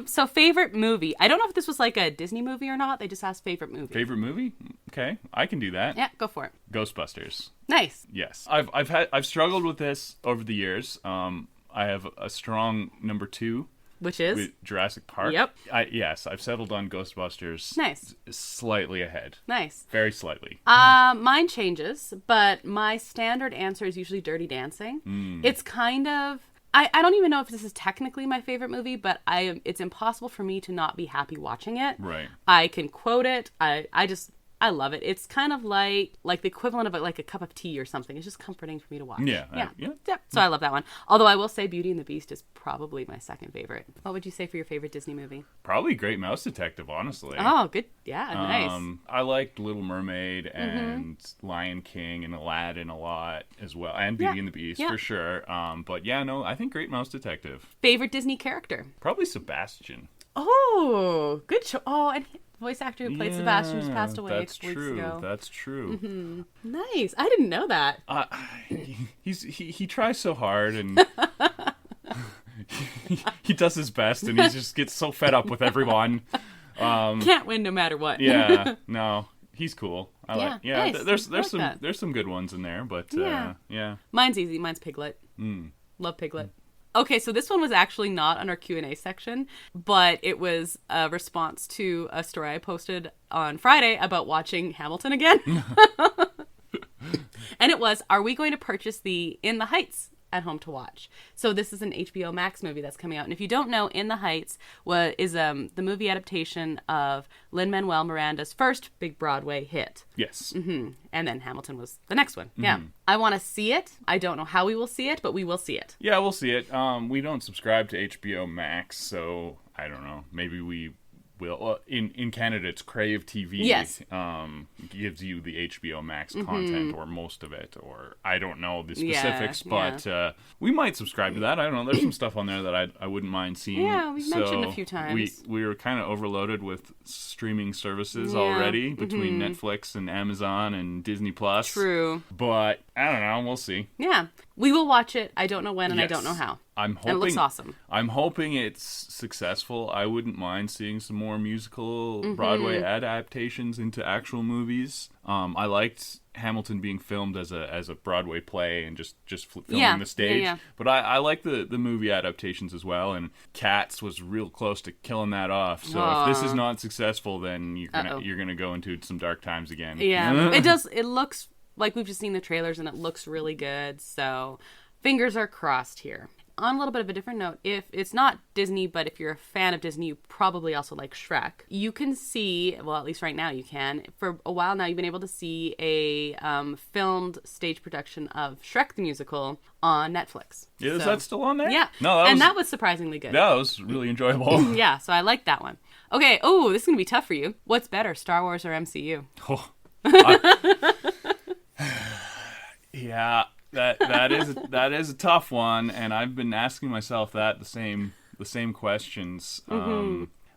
So favorite movie. I don't know if this was like a Disney movie or not. They just asked favorite movie. Favorite movie? Okay, I can do that. Yeah, go for it. Ghostbusters. Nice. Yes. I've struggled with this over the years. I have a strong number 2. Which is? With Jurassic Park. Yep. Yes, I've settled on Ghostbusters. Nice. Slightly ahead. Nice. Very slightly. Mine changes, but my standard answer is usually Dirty Dancing. It's kind of... I don't even know if this is technically my favorite movie, but it's impossible for me to not be happy watching it. Right. I can quote it. I love it. It's kind of like the equivalent of like a cup of tea or something. It's just comforting for me to watch. Yeah. Yeah. So I love that one. Although I will say Beauty and the Beast is probably my second favorite. What would you say for your favorite Disney movie? Probably Great Mouse Detective, honestly. Oh, good. Yeah, nice. I liked Little Mermaid and Lion King and Aladdin a lot as well. And Beauty and the Beast, for sure. But yeah, no, I think Great Mouse Detective. Favorite Disney character? Probably Sebastian. Oh, good show. Oh, and voice actor who played Sebastian just passed away a couple weeks ago. That's true. Mm-hmm. Nice. I didn't know that. He tries so hard and he does his best and he just gets so fed up with everyone. Can't win no matter what. Yeah, no, he's cool. Nice. There's some good ones in there, but yeah. Mine's easy. Mine's Piglet. Love Piglet. Okay, so this one was actually not on our Q&A section, but it was a response to a story I posted on Friday about watching Hamilton again. And it was, are we going to purchase the In the Heights at home to watch? So this is an HBO Max movie that's coming out. And if you don't know, In the Heights is the movie adaptation of Lin-Manuel Miranda's first big Broadway hit. Yes. Mm-hmm. And then Hamilton was the next one. Yeah. I want to see it. I don't know how we will see it, but we will see it. Yeah, we'll see it. We don't subscribe to HBO Max, so I don't know. Maybe we will. In Canada, it's Crave TV. Yes. Gives you the HBO Max content or most of it, or I don't know the specifics, but we might subscribe to that. I don't know. There's some stuff on there that I wouldn't mind seeing. Yeah, we've mentioned a few times. We were kind of overloaded with streaming services already between Netflix and Amazon and Disney Plus. True. But I don't know. We'll see. Yeah. We will watch it. I don't know when and I don't know how. I'm hoping, and it looks awesome. I'm hoping it's successful. I wouldn't mind seeing some more musical Broadway adaptations into actual movies. I liked Hamilton being filmed as a Broadway play and just filming the stage. Yeah. But I like the movie adaptations as well. And Cats was real close to killing that off. So if this is not successful, then you're gonna go into some dark times again. Yeah, it does. It looks like we've just seen the trailers and it looks really good. So fingers are crossed here. on a little bit of a different note, if it's not Disney, but if you're a fan of Disney, you probably also like Shrek. You can see, well, at least right now you can. For a while now, you've been able to see a filmed stage production of Shrek the Musical on Netflix. Yeah, is that still on there? Yeah. No, that was surprisingly good. Yeah, that was really enjoyable. Yeah, so I like that one. Okay, oh, this is going to be tough for you. What's better, Star Wars or MCU? Oh. Yeah, that is a tough one, and I've been asking myself the same questions.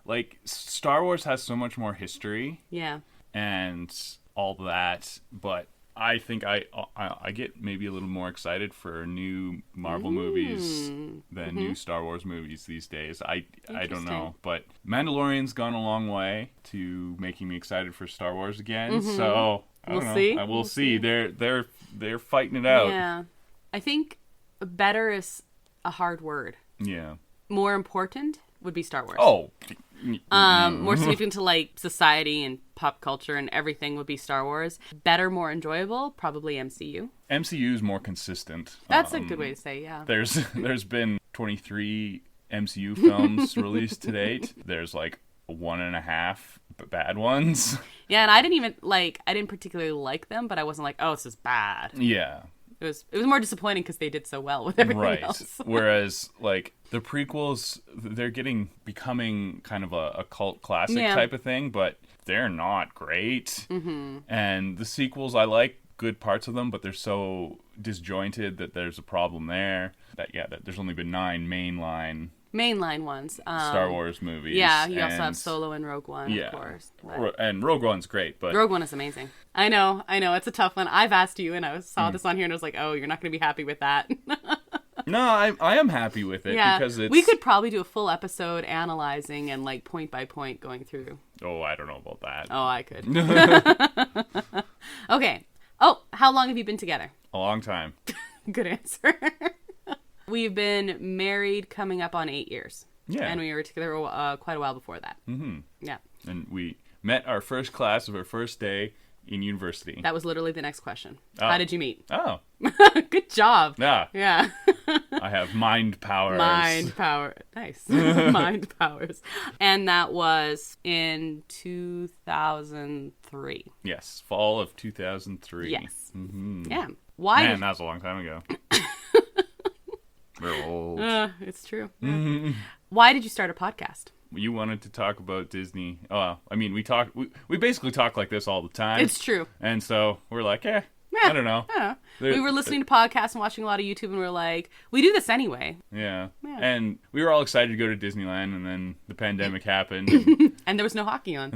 Like, Star Wars has so much more history. Yeah. And all that, but I think I get maybe a little more excited for new Marvel movies than new Star Wars movies these days. I don't know, but Mandalorian's gone a long way to making me excited for Star Wars again. So we'll see. We'll see. They're fighting it out. Yeah, I think better is a hard word. Yeah. More important would be Star Wars. Oh. More significant to like society and pop culture and everything would be Star Wars. Better, more enjoyable, probably MCU. MCU is more consistent. That's a good way to say, yeah. There's been 23 MCU films released to date. There's like 1.5 bad ones. Yeah, and I didn't particularly like them, but I wasn't like, oh, this is bad. Yeah. It was more disappointing because they did so well with everything else. Whereas, like, the prequels, they're becoming kind of a cult classic type of thing, but they're not great. And the sequels, I like good parts of them, but they're so disjointed that there's a problem there. That there's only been 9 mainline ones. Star Wars movies. Yeah, you also have Solo and Rogue One, of course. And Rogue One's great, but... Rogue One is amazing. I know. It's a tough one. I've asked you, and I saw this on here, and I was like, oh, you're not going to be happy with that. No, I am happy with it, because it's... We could probably do a full episode analyzing and, like, point by point going through. Oh, I don't know about that. Oh, I could. Okay. Oh, how long have you been together? A long time. Good answer. We've been married coming up on 8 years. Yeah. And we were together quite a while before that. Yeah. And we met our first class of our first day in university. That was literally the next question. Oh. How did you meet? Oh. Good job. Yeah. Yeah. I have mind powers. Mind power. Nice. Mind powers. And that was in 2003. Yes. Fall of 2003. Yes. Mm-hmm. Yeah. Why? Man, that was a long time ago. We're old. It's true. Why did you start a podcast? You wanted to talk about Disney. Oh, I mean, we basically talk like this all the time. It's true. And so we're like, I don't know. We were listening to podcasts and watching a lot of YouTube, and we were like, we do this anyway. Yeah. And we were all excited to go to Disneyland, and then the pandemic happened. And there was no hockey on.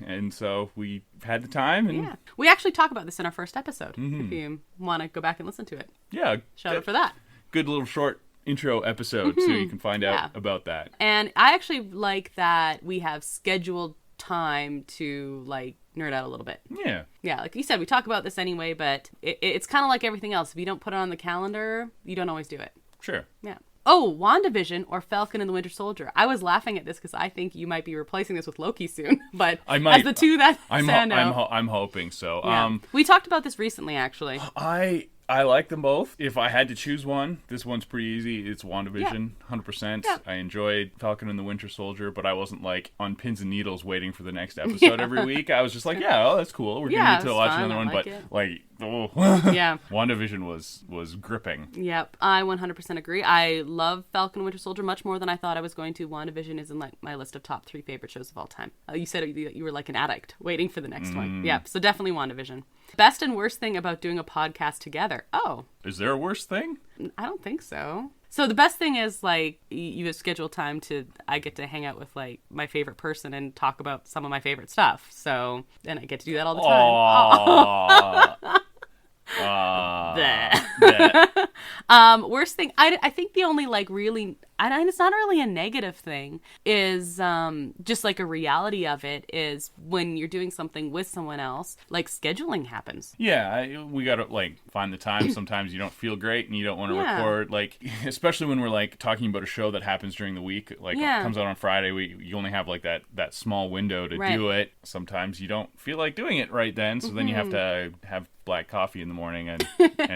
And so we had the time. And we actually talk about this in our first episode, if you want to go back and listen to it. Yeah. Shout out for that. Good little short intro episode, so you can find out about that. And I actually like that we have scheduled time to, like, nerd out a little bit. Yeah. Yeah, like you said, we talk about this anyway, but it's kind of like everything else. If you don't put it on the calendar, you don't always do it. Sure. Yeah. Oh, WandaVision or Falcon and the Winter Soldier. I was laughing at this because I think you might be replacing this with Loki soon. But I might, as the two that stand out. I'm hoping so. Yeah. We talked about this recently, actually. I like them both. If I had to choose one, this one's pretty easy. It's WandaVision, 100%. Yeah. I enjoyed Falcon and the Winter Soldier, but I wasn't like on pins and needles waiting for the next episode every week. I was just like, that's cool. We're gonna get to watch another one, but WandaVision was gripping. Yep, I 100% agree. I love Falcon and Winter Soldier much more than I thought I was going to. WandaVision is in like my list of top 3 favorite shows of all time. You said you were like an addict waiting for the next one. Yep, so definitely WandaVision. Best and worst thing about doing a podcast together. Oh. Is there a worst thing? I don't think so. So the best thing is, like, you have scheduled time I get to hang out with, like, my favorite person and talk about some of my favorite stuff. So, and I get to do that all the time. Worst thing, I think the only, like, really, and it's not really a negative thing, is just, like, a reality of it is when you're doing something with someone else, like, scheduling happens. Yeah, we gotta, like, find the time. Sometimes you don't feel great and you don't want to record, like, especially when we're, like, talking about a show that happens during the week, like, comes out on Friday, you only have, like, that small window to do it. Sometimes you don't feel like doing it right then, so then you have to have black coffee in the morning and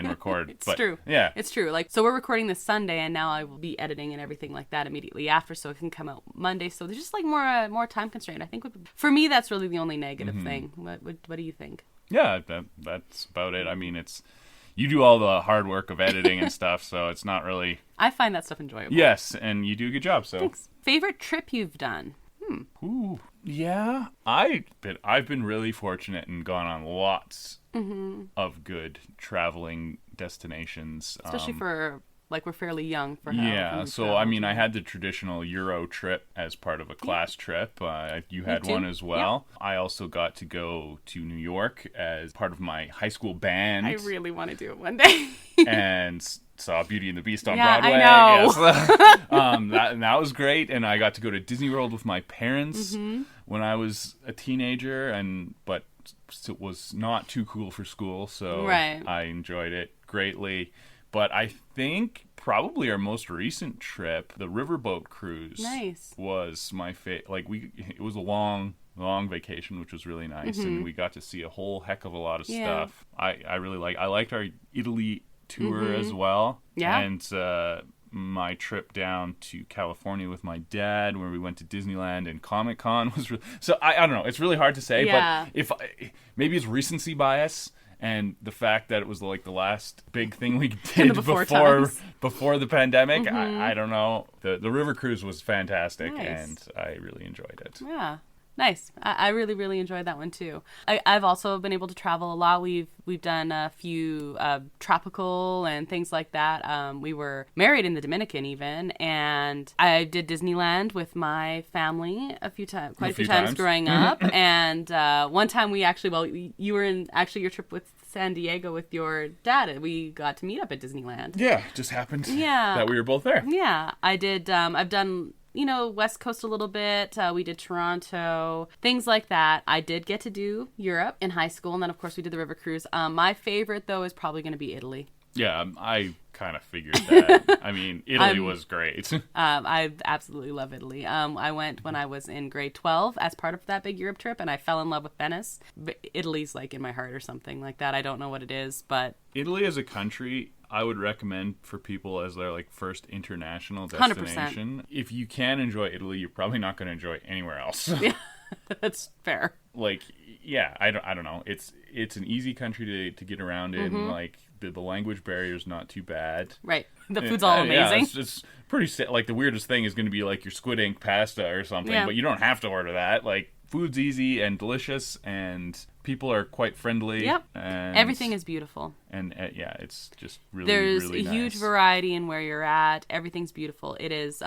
record. It's true. Yeah. It's true. Like, so we're recording this Sunday, and now I will be editing and everything like that immediately after, so it can come out Monday. So there's just like more time constraint. I think for me, that's really the only negative thing. What do you think? Yeah, that's about it. I mean, you do all the hard work of editing and stuff, so it's not really... I find that stuff enjoyable. Yes, and you do a good job, so... Thanks. Favorite trip you've done? Ooh, yeah. I've been really fortunate and gone on lots of good traveling destinations. Especially for... Like, we're fairly young for how Yeah, so, I mean, I had the traditional Euro trip as part of a class trip. You had one as well. Yeah. I also got to go to New York as part of my high school band. I really want to do it one day. And saw Beauty and the Beast on Broadway. I know. Yes. That was great. And I got to go to Disney World with my parents when I was a teenager, but it was not too cool for school, so I enjoyed it greatly. But I think probably our most recent trip, the riverboat cruise, was my favorite. Like it was a long vacation, which was really nice, and we got to see a whole heck of a lot of stuff. I really I liked our Italy tour as well, and my trip down to California with my dad, where we went to Disneyland and Comic-Con was really. So I don't know. It's really hard to say, but maybe it's recency bias. And the fact that it was like the last big thing we did before the pandemic, I don't know. The river cruise was fantastic, and I really enjoyed it. Yeah, nice. I really, really enjoyed that one too. I've also been able to travel a lot. We've done a few tropical and things like that. We were married in the Dominican even, and I did Disneyland with my family quite a few times growing up. And one time we actually, you were in your trip with San Diego with your dad, and we got to meet up at Disneyland. Yeah, just happened that we were both there. Yeah, I did. I've done, West Coast a little bit. We did Toronto, things like that. I did get to do Europe in high school, and then, of course, we did the river cruise. My favorite, though, is probably going to be Italy. Yeah, I kind of figured that. I mean, Italy was great. I absolutely love Italy. I went when I was in grade 12 as part of that big Europe trip, and I fell in love with Venice. But Italy's like in my heart or something like that. I don't know what it is, but... Italy as a country, I would recommend for people as their like first international destination. 100%. If you can enjoy Italy, you're probably not going to enjoy anywhere else. Yeah, that's fair. Like, yeah, I don't know. It's an easy country to get around in. Like, the language barrier is not too bad. Right. The food's all amazing. Yeah, it's pretty... Like, the weirdest thing is going to be, like, your squid ink pasta or something. Yeah. But you don't have to order that. Like, food's easy and delicious, and people are quite friendly. Yep. And everything is beautiful. And, it's just really, There's really nice. There's a huge variety in where you're at. Everything's beautiful. It is...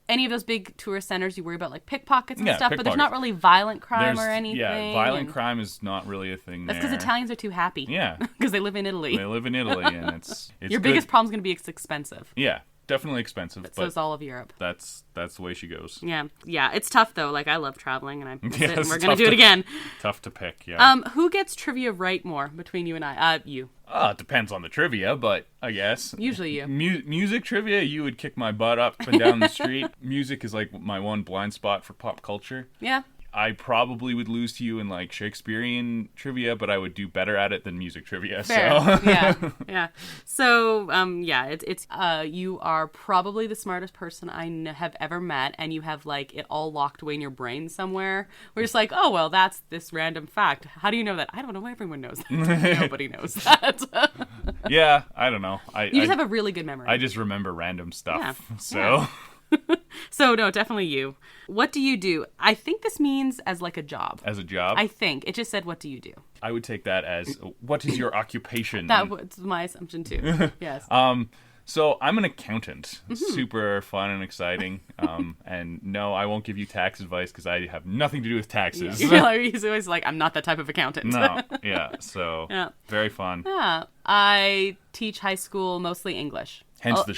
any of those big tourist centers, you worry about like pickpockets and stuff, but there's not really violent crime or anything. Yeah, violent crime is not really a thing there. That's because Italians are too happy. Yeah. Because they live in Italy. They live in Italy, and it's your biggest problem's going to be it's expensive. Yeah, definitely expensive. But so is all of Europe. That's the way she goes. Yeah. It's tough, though. Like, I love traveling, and we're going to do it again. Tough to pick, yeah. Who gets trivia right more between you and I? You. It depends on the trivia, but I guess. Usually you. Music trivia, you would kick my butt up and down the street. Music is like my one blind spot for pop culture. Yeah. I probably would lose to you in like Shakespearean trivia, but I would do better at it than music trivia. Fair. So yeah. So it's you are probably the smartest person I have ever met, and you have like it all locked away in your brain somewhere. We're just like, oh well, that's this random fact. How do you know that? I don't know. Everyone knows that. Nobody knows that. Yeah, I don't know. You just have a really good memory. I just remember random stuff. Yeah. So. Yeah. So, no, definitely you. What do you do? I think this means as like a job. As a job? I think. It just said, what do you do? I would take that as, what is your occupation? That was my assumption, too. Yes. So, I'm an accountant. Super fun and exciting. And no, I won't give you tax advice because I have nothing to do with taxes. Yeah. He's always like, I'm not that type of accountant. No, yeah. So, very fun. Yeah. I teach high school, mostly English. Hence the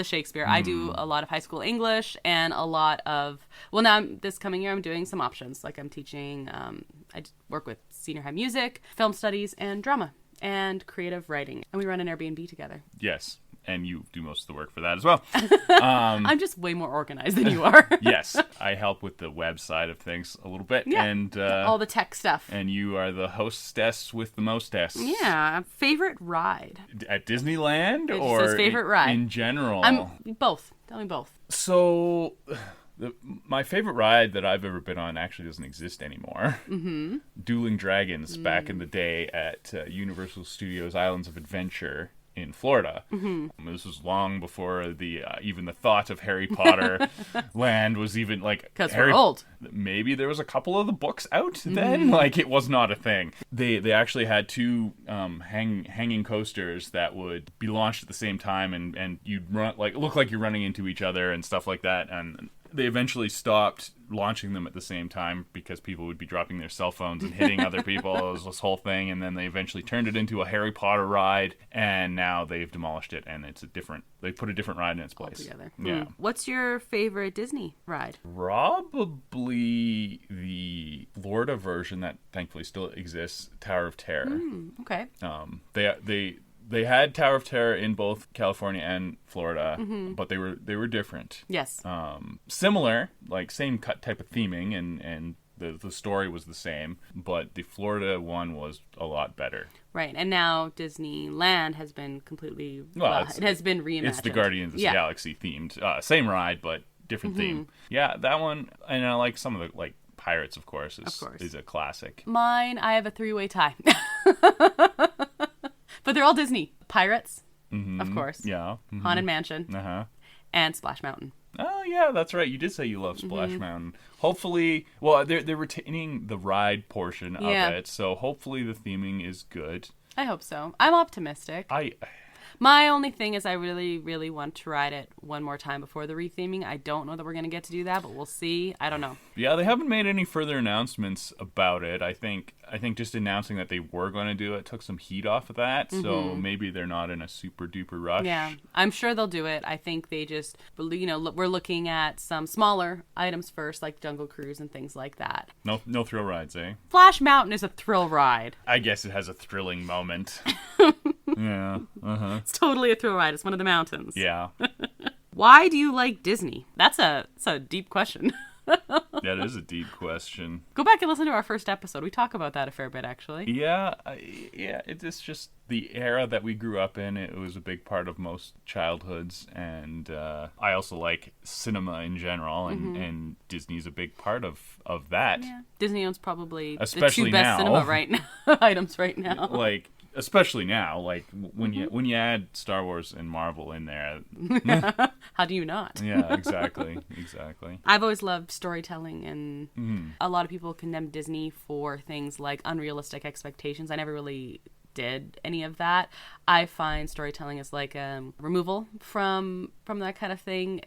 Shakespeare. I do a lot of high school English and a lot of... Well, now this coming year, I'm doing some options. Like I'm teaching... I work with senior high music, film studies, and drama, and creative writing. And we run an Airbnb together. Yes. and you do most of the work for that as well. I'm just way more organized than you are. Yes, I help with the web side of things a little bit. Yeah, and all the tech stuff. And you are the hostess with the mostess. Yeah, favorite ride. At Disneyland It just or says favorite ride. in general? Both. Tell me both. So, my favorite ride that I've ever been on actually doesn't exist anymore. Mm-hmm. Dueling Dragons back in the day at Universal Studios Islands of Adventure in Florida. Mm-hmm. This was long before the even the thought of Harry Potter land was even like... Because we're old. Maybe there was a couple of the books out then. Like, it was not a thing. They actually had two hanging coasters that would be launched at the same time, and you'd run, like, look like you're running into each other and stuff like that. And they eventually stopped launching them at the same time because people would be dropping their cell phones and hitting other people. It was this whole thing, and then they eventually turned it into a Harry Potter ride, and now they've demolished it, and it's they put a different ride in its place. Altogether. Yeah. What's your favorite Disney ride? Probably the Florida version that thankfully still exists, Tower of Terror. Okay. They had Tower of Terror in both California and Florida, but they were different. Yes. Similar, like same type of theming, and the story was the same, but the Florida one was a lot better. Right, and now Disneyland has been completely... it has been reimagined. It's the Guardians of the Galaxy themed. Same ride, but different theme. Yeah, that one, and I like some of the, like, Pirates, of course, is a classic. Mine, I have a 3-way tie. But they're all Disney. Pirates, of course. Yeah. Haunted Mansion. And Splash Mountain. Oh, yeah, that's right. You did say you love Splash Mountain. Hopefully, well, they're retaining the ride portion of it, so hopefully the theming is good. I hope so. I'm optimistic. My only thing is I really, really want to ride it one more time before the retheming. I don't know that we're going to get to do that, but we'll see. I don't know. Yeah, they haven't made any further announcements about it. I think just announcing that they were going to do it took some heat off of that, so maybe they're not in a super duper rush. Yeah, I'm sure they'll do it. I think they just, we're looking at some smaller items first, like Jungle Cruise and things like that. No thrill rides, eh? Splash Mountain is a thrill ride. I guess it has a thrilling moment. Yeah. It's totally a thrill ride. It's one of the mountains. Yeah. Why do you like Disney? That's a deep question. That is a deep question. Go back and listen to our first episode. We talk about that a fair bit, actually. Yeah. It's just the era that we grew up in. It was a big part of most childhoods, and I also like cinema in general, and Disney's a big part of that. Yeah. Disney owns probably especially the two best now. cinema items right now. Like, especially now, like when you add Star Wars and Marvel in there. How do you not? Yeah, exactly. I've always loved storytelling, and a lot of people condemn Disney for things like unrealistic expectations. I never really did any of that. I find storytelling is like removal from that kind of thing.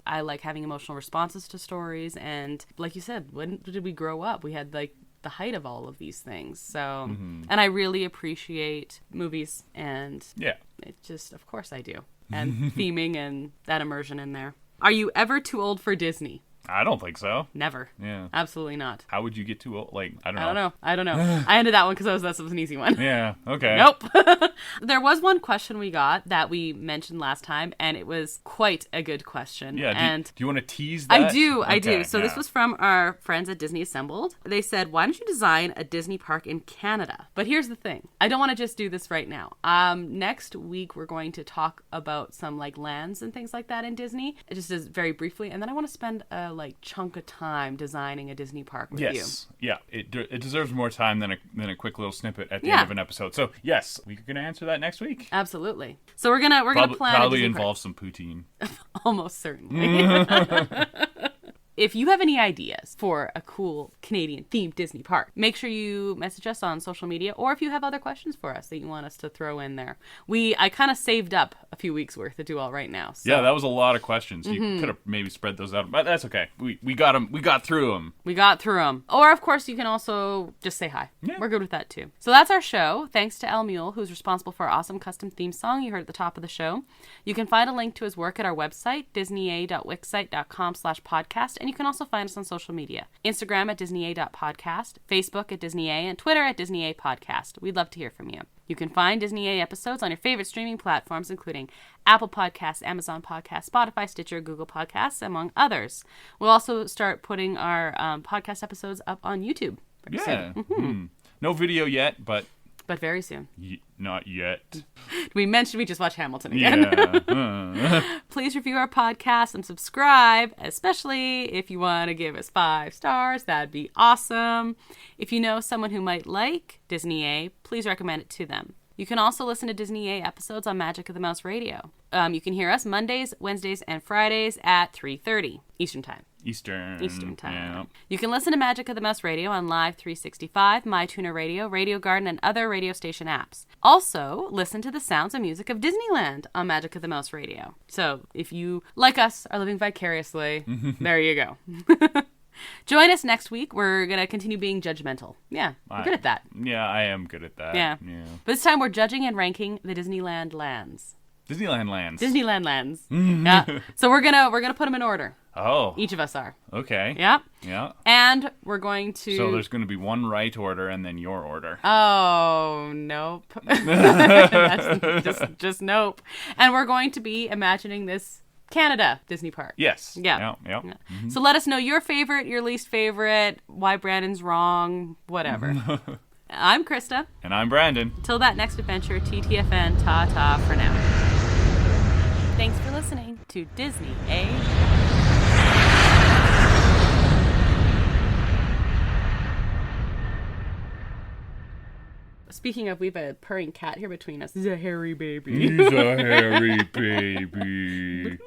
I like having emotional responses to stories, and like you said, when did we grow up? We had like the height of all of these things. So, and I really appreciate movies, and it just, of course I do. And theming and that immersion in there. Are you ever too old for Disney? I don't think so. Never. Yeah. Absolutely not. How would you get too old? Like, I don't know. I don't know. I ended that one because that was an easy one. Yeah. Okay. Nope. There was one question we got that we mentioned last time, and it was quite a good question. Yeah. And do you want to tease that? I do. So this was from our friends at Disney Assembled. They said, why don't you design a Disney park in Canada? But here's the thing. I don't want to just do this right now. Next week, we're going to talk about some like lands and things like that in Disney. It just is very briefly. And then I want to spend a chunk of time designing a Disney park with you. Yeah. It deserves more time than a quick little snippet at the end of an episode. So yes, we're gonna answer that next week. Absolutely. So we're gonna plan. Probably involve some poutine. Almost certainly. If you have any ideas for a cool Canadian themed Disney park, make sure you message us on social media, or if you have other questions for us that you want us to throw in there. I kind of saved up a few weeks worth to do all right now. So. Yeah, that was a lot of questions. You could have maybe spread those out, but that's okay. We got them. We got through them. Or of course, you can also just say hi. Yeah. We're good with that too. So that's our show. Thanks to El Mule, who's responsible for our awesome custom theme song you heard at the top of the show. You can find a link to his work at our website, disneya.wixsite.com/podcast. and you can also find us on social media. Instagram at DisneyA.podcast, Facebook at DisneyA, and Twitter at DisneyA Podcast. We'd love to hear from you. You can find Disney A episodes on your favorite streaming platforms, including Apple Podcasts, Amazon Podcasts, Spotify, Stitcher, Google Podcasts, among others. We'll also start putting our podcast episodes up on YouTube. No video yet, but very soon. Not yet. We mentioned we just watched Hamilton again. Yeah. Please review our podcast and subscribe, especially if you want to give us 5 stars. That'd be awesome. If you know someone who might like Disney A, please recommend it to them. You can also listen to Disney A episodes on Magic of the Mouse Radio. You can hear us Mondays, Wednesdays, and Fridays at 3:30 Eastern Time. Eastern Time. Yeah. You can listen to Magic of the Mouse Radio on Live 365, MyTuner Radio, Radio Garden, and other radio station apps. Also, listen to the sounds and music of Disneyland on Magic of the Mouse Radio. So, if you, like us, are living vicariously, there you go. Join us next week. We're going to continue being judgmental. Yeah, we're good at that. Yeah, I am good at that. Yeah. But this time we're judging and ranking the Disneyland lands. Disneyland lands. Yeah. So we're gonna put them in order. Oh. Each of us are. Okay. Yeah. Yeah. And we're going to. So there's going to be one right order and then your order. Oh, nope. That's just nope. And we're going to be imagining this Canada Disney park. Yes. Yeah. Yeah. Mm-hmm. So let us know your favorite, your least favorite, why Brandon's wrong, whatever. I'm Krysta. And I'm Brandon. Till that next adventure, TTFN, ta-ta for now. Thanks for listening to Disney A. Speaking of, we have a purring cat here between us. He's a hairy baby. He's a hairy baby.